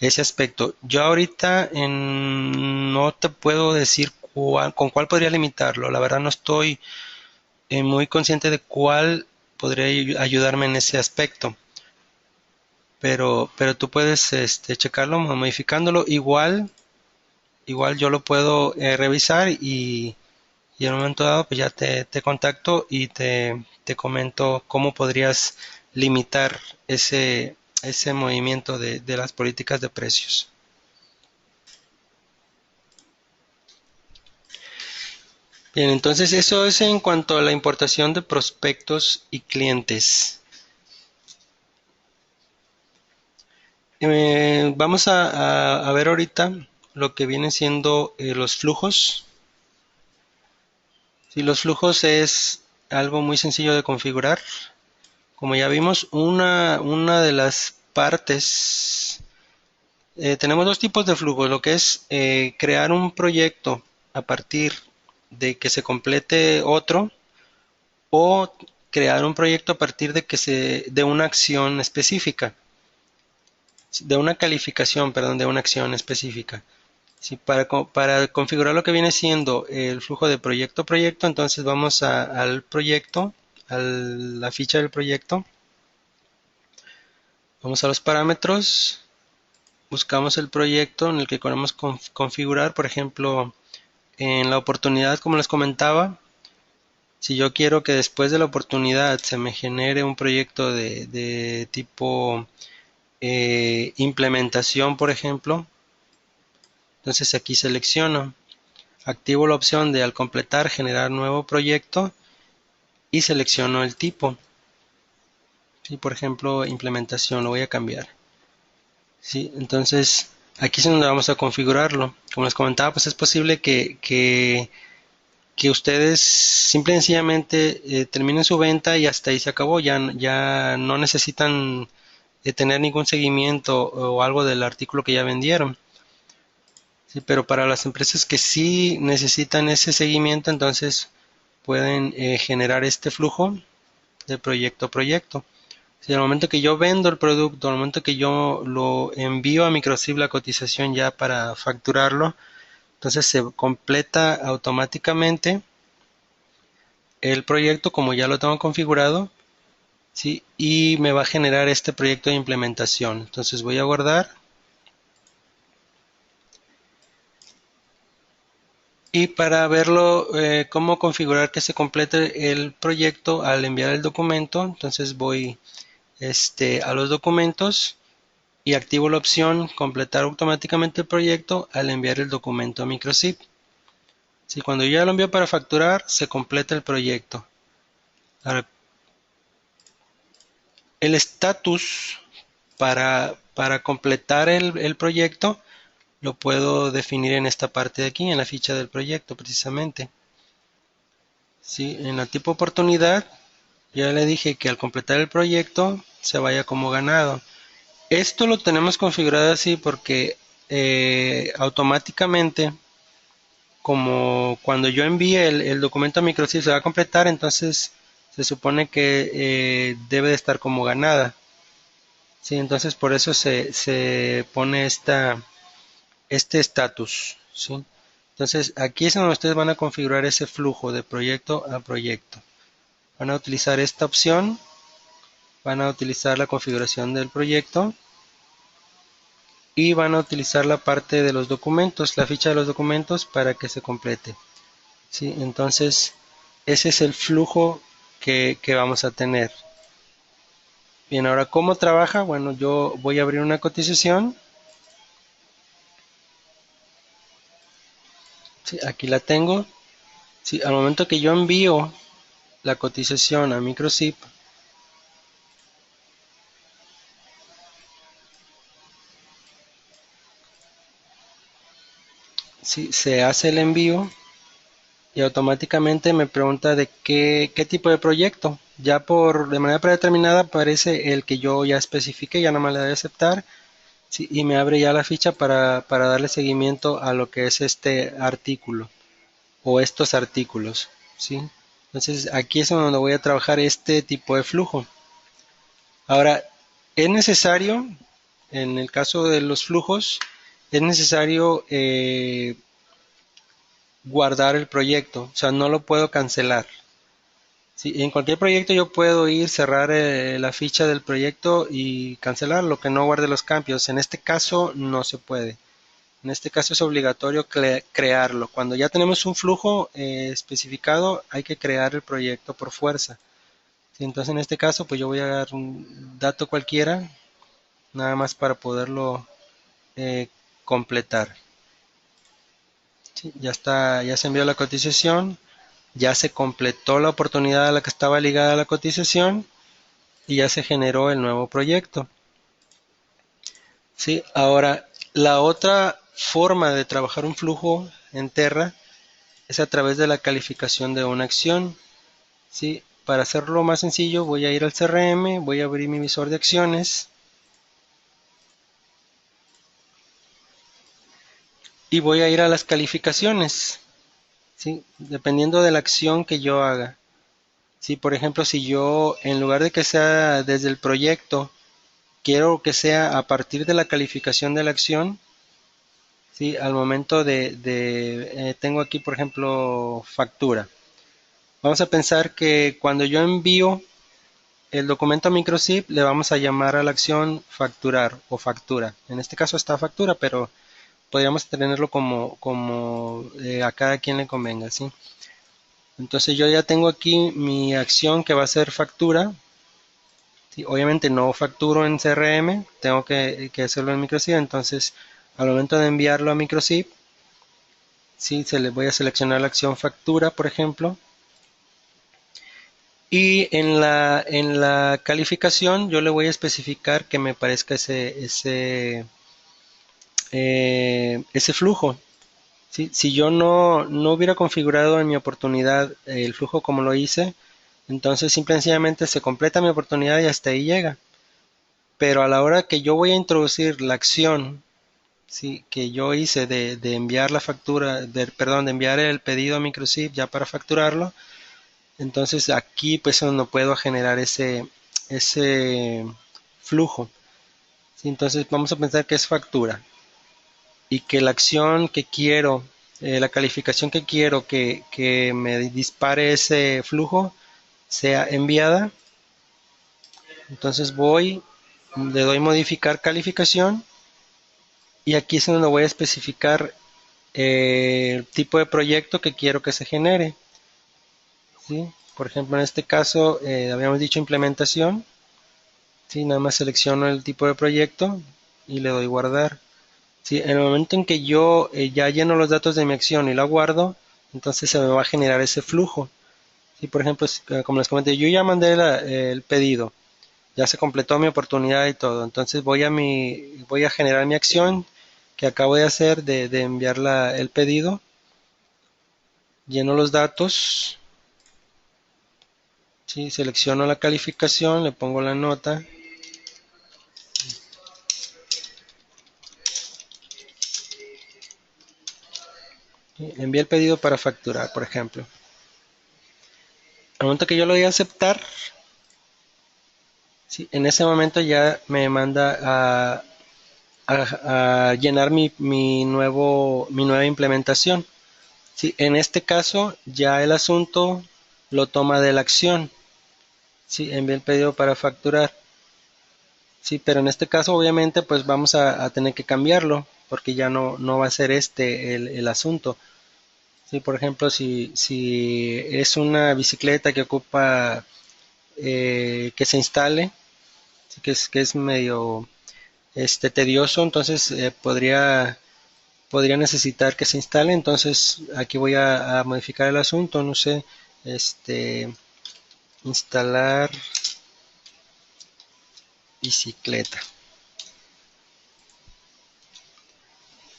aspecto. Yo ahorita no te puedo decir con cuál podría limitarlo. La verdad no estoy muy consciente de cuál podría ayudarme en ese aspecto. Pero tú puedes checarlo modificándolo. Igual yo lo puedo revisar y en un momento dado pues ya te contacto y te comento cómo podrías limitar ese movimiento de las políticas de precios. Bien, entonces eso es en cuanto a la importación de prospectos y clientes. Vamos a ver ahorita lo que vienen siendo los flujos. Sí, los flujos es algo muy sencillo de configurar. Como ya vimos, una de las partes, tenemos dos tipos de flujos, lo que es crear un proyecto a partir de que se complete otro o crear un proyecto a partir de una acción específica, de una calificación, perdón, de una acción específica. Sí, para configurar lo que viene siendo el flujo de proyecto a proyecto, entonces vamos al proyecto, a la ficha del proyecto, vamos a los parámetros, buscamos el proyecto en el que queremos configurar, por ejemplo, en la oportunidad, como les comentaba, si yo quiero que después de la oportunidad se me genere un proyecto de tipo implementación, por ejemplo, entonces aquí selecciono, activo la opción de al completar generar nuevo proyecto y selecciono el tipo. ¿Sí? Por ejemplo, implementación, lo voy a cambiar. ¿Sí? Entonces, aquí es donde vamos a configurarlo. Como les comentaba, pues es posible que ustedes simple y sencillamente terminen su venta y hasta ahí se acabó. Ya no necesitan tener ningún seguimiento o algo del artículo que ya vendieron. ¿Sí? Pero para las empresas que sí necesitan ese seguimiento, entonces pueden generar este flujo de proyecto a proyecto. Si al momento que yo vendo el producto, al momento que yo lo envío a Microchip la cotización ya para facturarlo, entonces se completa automáticamente el proyecto como ya lo tengo configurado, ¿sí? Y me va a generar este proyecto de implementación. Entonces voy a guardar y para verlo, cómo configurar que se complete el proyecto al enviar el documento, entonces voy a los documentos y activo la opción completar automáticamente el proyecto al enviar el documento a Microchip. Si cuando yo ya lo envío para facturar, se completa el proyecto. Ahora, el estatus para completar el proyecto lo puedo definir en esta parte de aquí, en la ficha del proyecto precisamente. ¿Sí? En la tipo oportunidad, ya le dije que al completar el proyecto se vaya como ganado. Esto lo tenemos configurado así porque automáticamente, como cuando yo envíe el documento a Microchip se va a completar, entonces se supone que debe de estar como ganada. Sí, entonces por eso se pone este estatus. ¿Sí? Entonces aquí es donde ustedes van a configurar ese flujo de proyecto a proyecto. Van a utilizar esta opción, van a utilizar la configuración del proyecto y van a utilizar la parte de los documentos, la ficha de los documentos para que se complete. ¿Sí? Entonces ese es el flujo que vamos a tener. Bien, ahora, ¿cómo trabaja? Bueno, yo voy a abrir una cotización. Sí, aquí la tengo. Sí, al momento que yo envío la cotización a Microchip, sí, se hace el envío y automáticamente me pregunta de qué tipo de proyecto. Ya de manera predeterminada aparece el que yo ya especifique, ya nada más le doy a aceptar, sí, y me abre ya la ficha para darle seguimiento a lo que es este artículo o estos artículos, ¿sí? Entonces aquí es donde voy a trabajar este tipo de flujo. Ahora, es necesario, en el caso de los flujos, es necesario guardar el proyecto, o sea, no lo puedo cancelar. Sí, en cualquier proyecto yo puedo ir, cerrar la ficha del proyecto y cancelar lo que no guarde los cambios. En este caso no se puede. En este caso es obligatorio crearlo. Cuando ya tenemos un flujo especificado, hay que crear el proyecto por fuerza. Sí, entonces en este caso, pues yo voy a dar un dato cualquiera, nada más para poderlo eh, completar. Sí, ya está, ya se envió la cotización, ya se completó la oportunidad a la que estaba ligada a la cotización y ya se generó el nuevo proyecto. Sí, ahora la otra forma de trabajar un flujo en Terra es a través de la calificación de una acción. Sí, para hacerlo más sencillo voy a ir al CRM, voy a abrir mi visor de acciones y voy a ir a las calificaciones. Sí, dependiendo de la acción que yo haga. Sí, por ejemplo, si yo en lugar de que sea desde el proyecto, quiero que sea a partir de la calificación de la acción. Sí, al momento tengo aquí, por ejemplo, factura. Vamos a pensar que cuando yo envío el documento a Microchip, le vamos a llamar a la acción facturar o factura. En este caso está factura, pero podríamos tenerlo como a cada quien le convenga, ¿sí? Entonces yo ya tengo aquí mi acción que va a ser factura. ¿Sí? Obviamente no facturo en CRM, tengo que hacerlo en Microchip. Entonces al momento de enviarlo a Microchip, ¿sí? Voy a seleccionar la acción factura, por ejemplo. Y en la calificación yo le voy a especificar que me parezca ese flujo. ¿Sí? Si yo no hubiera configurado en mi oportunidad el flujo como lo hice, entonces simple y sencillamente se completa mi oportunidad y hasta ahí llega. Pero a la hora que yo voy a introducir la acción, ¿sí? Que yo hice de enviar la factura, perdón, de enviar el pedido a Microchip ya para facturarlo, entonces aquí pues no puedo generar ese flujo. ¿Sí? Entonces vamos a pensar que es factura y que la acción que quiero, la calificación que quiero que me dispare ese flujo sea enviada. Entonces le doy modificar calificación y aquí es donde voy a especificar el tipo de proyecto que quiero que se genere. ¿Sí? Por ejemplo, en este caso habíamos dicho implementación. ¿Sí? Nada más selecciono el tipo de proyecto y le doy guardar. ¿Sí? En el momento en que yo ya lleno los datos de mi acción y la guardo, entonces se me va a generar ese flujo. ¿Sí? Por ejemplo, como les comenté, yo ya mandé el pedido, ya se completó mi oportunidad y todo. Entonces voy a generar mi acción que acabo de hacer de enviar el pedido. Lleno los datos, ¿sí? Selecciono la calificación, le pongo la nota. ¿Sí? Envié el pedido para facturar, por ejemplo. Al momento que yo lo doy a aceptar, ¿sí? En ese momento ya me manda a llenar mi nueva implementación. ¿Sí? En este caso ya el asunto lo toma de la acción. ¿Sí? Envié el pedido para facturar. Sí, pero en este caso obviamente pues vamos a tener que cambiarlo porque ya no va a ser este el asunto. Sí, por ejemplo, si es una bicicleta que ocupa que se instale, Así que es medio tedioso, entonces podría necesitar que se instale. Entonces aquí voy a modificar el asunto, no sé, este, instalar bicicleta.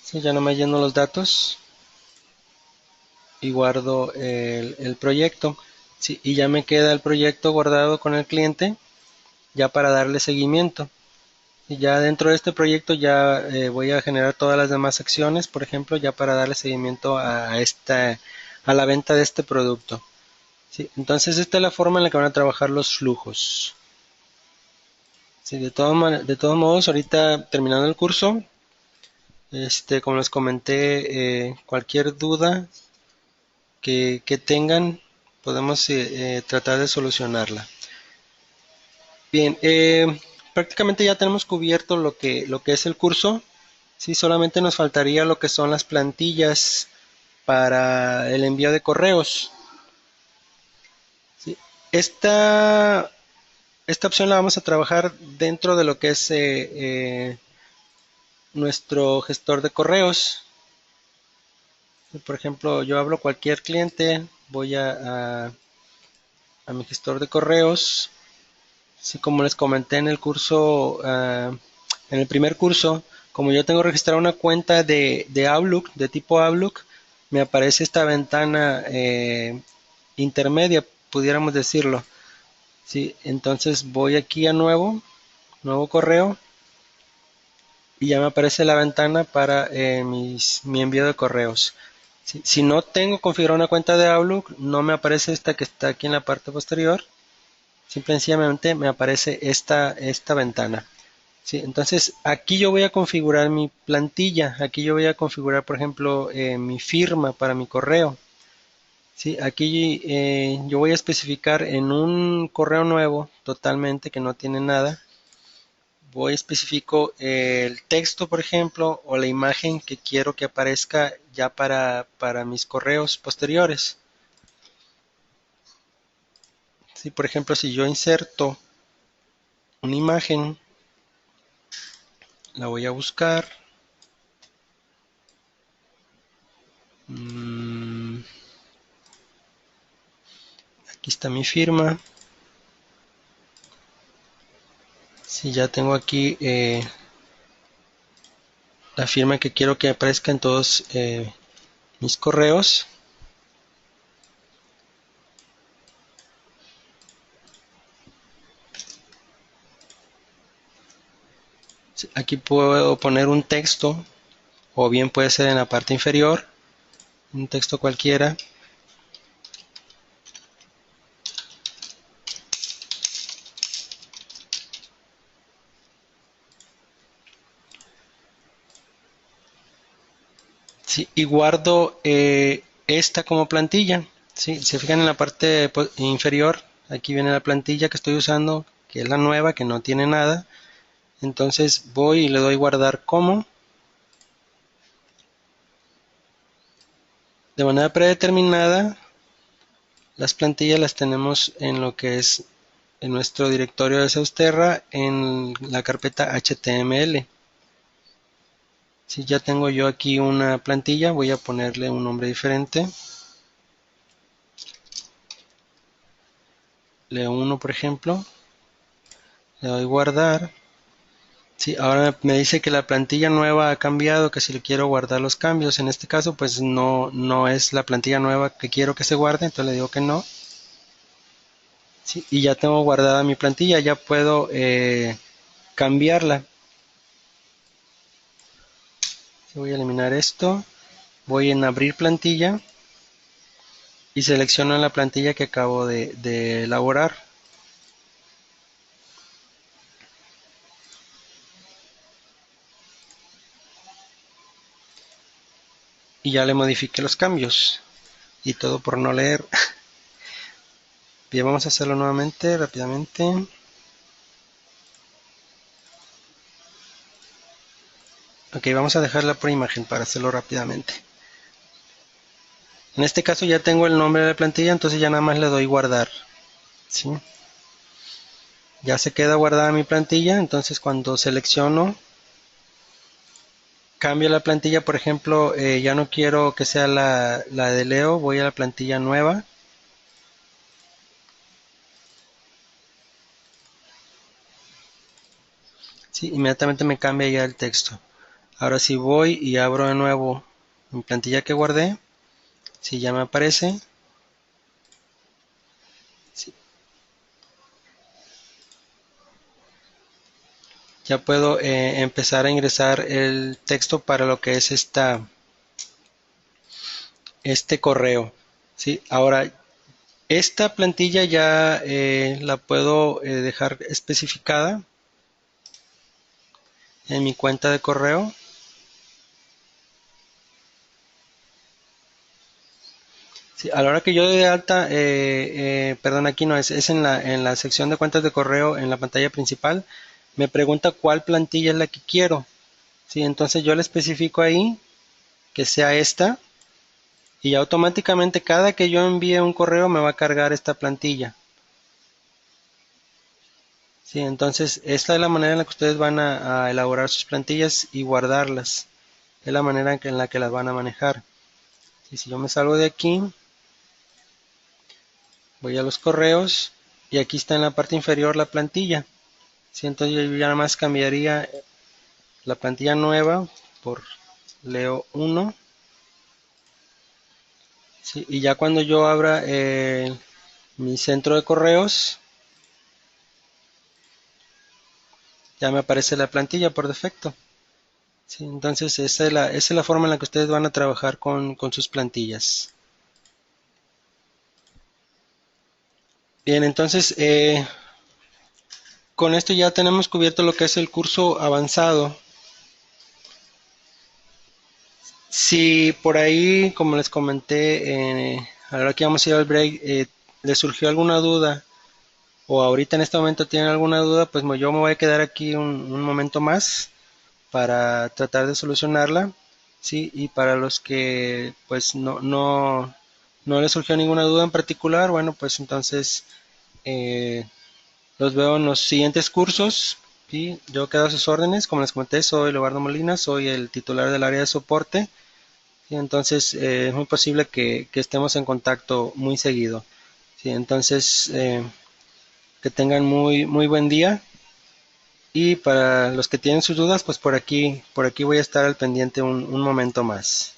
Sí, ya no me lleno los datos y guardo el proyecto. Sí, y ya me queda el proyecto guardado con el cliente ya para darle seguimiento. Y ya dentro de este proyecto ya voy a generar todas las demás acciones, por ejemplo, ya para darle seguimiento a la venta de este producto. Sí, entonces esta es la forma en la que van a trabajar los flujos. Sí, de todos modos, ahorita terminando el curso, como les comenté, cualquier duda que tengan, podemos tratar de solucionarla. Bien, prácticamente ya tenemos cubierto lo que es el curso. Sí, solamente nos faltaría lo que son las plantillas para el envío de correos. Sí. Esta, esta opción la vamos a trabajar dentro de lo que es nuestro gestor de correos. Por ejemplo, yo hablo cualquier cliente, voy a mi gestor de correos. Sí, como les comenté en el curso, en el primer curso, como yo tengo registrada una cuenta de Outlook, de tipo Outlook, me aparece esta ventana intermedia, pudiéramos decirlo. Sí, entonces voy aquí a nuevo correo, y ya me aparece la ventana para mi envío de correos. Si no tengo configurada una cuenta de Outlook, no me aparece esta que está aquí en la parte posterior. Simple y sencillamente me aparece esta ventana. Sí, entonces aquí yo voy a configurar mi plantilla. Aquí yo voy a configurar, por ejemplo, mi firma para mi correo. Sí, aquí yo voy a especificar en un correo nuevo, totalmente, que no tiene nada. Voy a especifico el texto, por ejemplo, o la imagen que quiero que aparezca ya para mis correos posteriores. Sí, por ejemplo, si yo inserto una imagen, la voy a buscar. Aquí está mi firma. Si ya tengo aquí la firma que quiero que aparezca en todos mis correos. Aquí puedo poner un texto, o bien puede ser en la parte inferior, un texto cualquiera. Sí, y guardo esta como plantilla. Sí, se fijan en la parte inferior, aquí viene la plantilla que estoy usando, que es la nueva, que no tiene nada. Entonces voy y le doy guardar como. De manera predeterminada, las plantillas las tenemos en lo que es en nuestro directorio de Zeusterra en la carpeta HTML. Si ya tengo yo aquí una plantilla, voy a ponerle un nombre diferente. Leo 1, por ejemplo. Le doy guardar. Sí, ahora me dice que la plantilla nueva ha cambiado, que si le quiero guardar los cambios. En este caso, pues no es la plantilla nueva que quiero que se guarde, entonces le digo que no. Sí, y ya tengo guardada mi plantilla, ya puedo cambiarla. Voy a eliminar esto, voy en abrir plantilla y selecciono la plantilla que acabo de elaborar. Y ya le modifiqué los cambios y todo por no leer. Bien, vamos a hacerlo nuevamente, rápidamente. Ok, vamos a dejarla por imagen para hacerlo rápidamente. En este caso ya tengo el nombre de la plantilla, entonces ya nada más le doy guardar. ¿Sí? Ya se queda guardada mi plantilla, entonces cuando selecciono, cambio la plantilla, por ejemplo, ya no quiero que sea la de Leo, voy a la plantilla nueva. Sí, inmediatamente me cambia ya el texto. Ahora si voy y abro de nuevo mi plantilla que guardé, si ya me aparece, sí, ya puedo empezar a ingresar el texto para lo que es este correo. Sí, ahora esta plantilla ya la puedo dejar especificada en mi cuenta de correo. Sí, a la hora que yo doy de alta, perdón, aquí no es, es en la sección de cuentas de correo en la pantalla principal, me pregunta cuál plantilla es la que quiero. Sí, entonces yo le especifico ahí que sea esta y automáticamente cada que yo envíe un correo me va a cargar esta plantilla. Sí, entonces esta es la manera en la que ustedes van a elaborar sus plantillas y guardarlas. Es la manera en la que las van a manejar. Y si yo me salgo de aquí, voy a los correos y aquí está en la parte inferior la plantilla. Sí, entonces yo ya nada más cambiaría la plantilla nueva por Leo 1. Sí, y ya cuando yo abra mi centro de correos, ya me aparece la plantilla por defecto. Sí, entonces esa es la forma en la que ustedes van a trabajar con sus plantillas. Bien, entonces con esto ya tenemos cubierto lo que es el curso avanzado. Si por ahí, como les comenté, a la hora que íbamos a ir al break, les surgió alguna duda o ahorita en este momento tienen alguna duda, pues yo me voy a quedar aquí un momento más para tratar de solucionarla, ¿sí? Y para los que pues no les surgió ninguna duda en particular, bueno, pues entonces eh, los veo en los siguientes cursos, ¿sí? Yo quedo a sus órdenes, como les comenté, soy Leobardo Molina, soy el titular del área de soporte, ¿sí? Entonces es muy posible que estemos en contacto muy seguido, ¿sí? Entonces que tengan muy buen día. Y para los que tienen sus dudas, pues por aquí voy a estar al pendiente un momento más.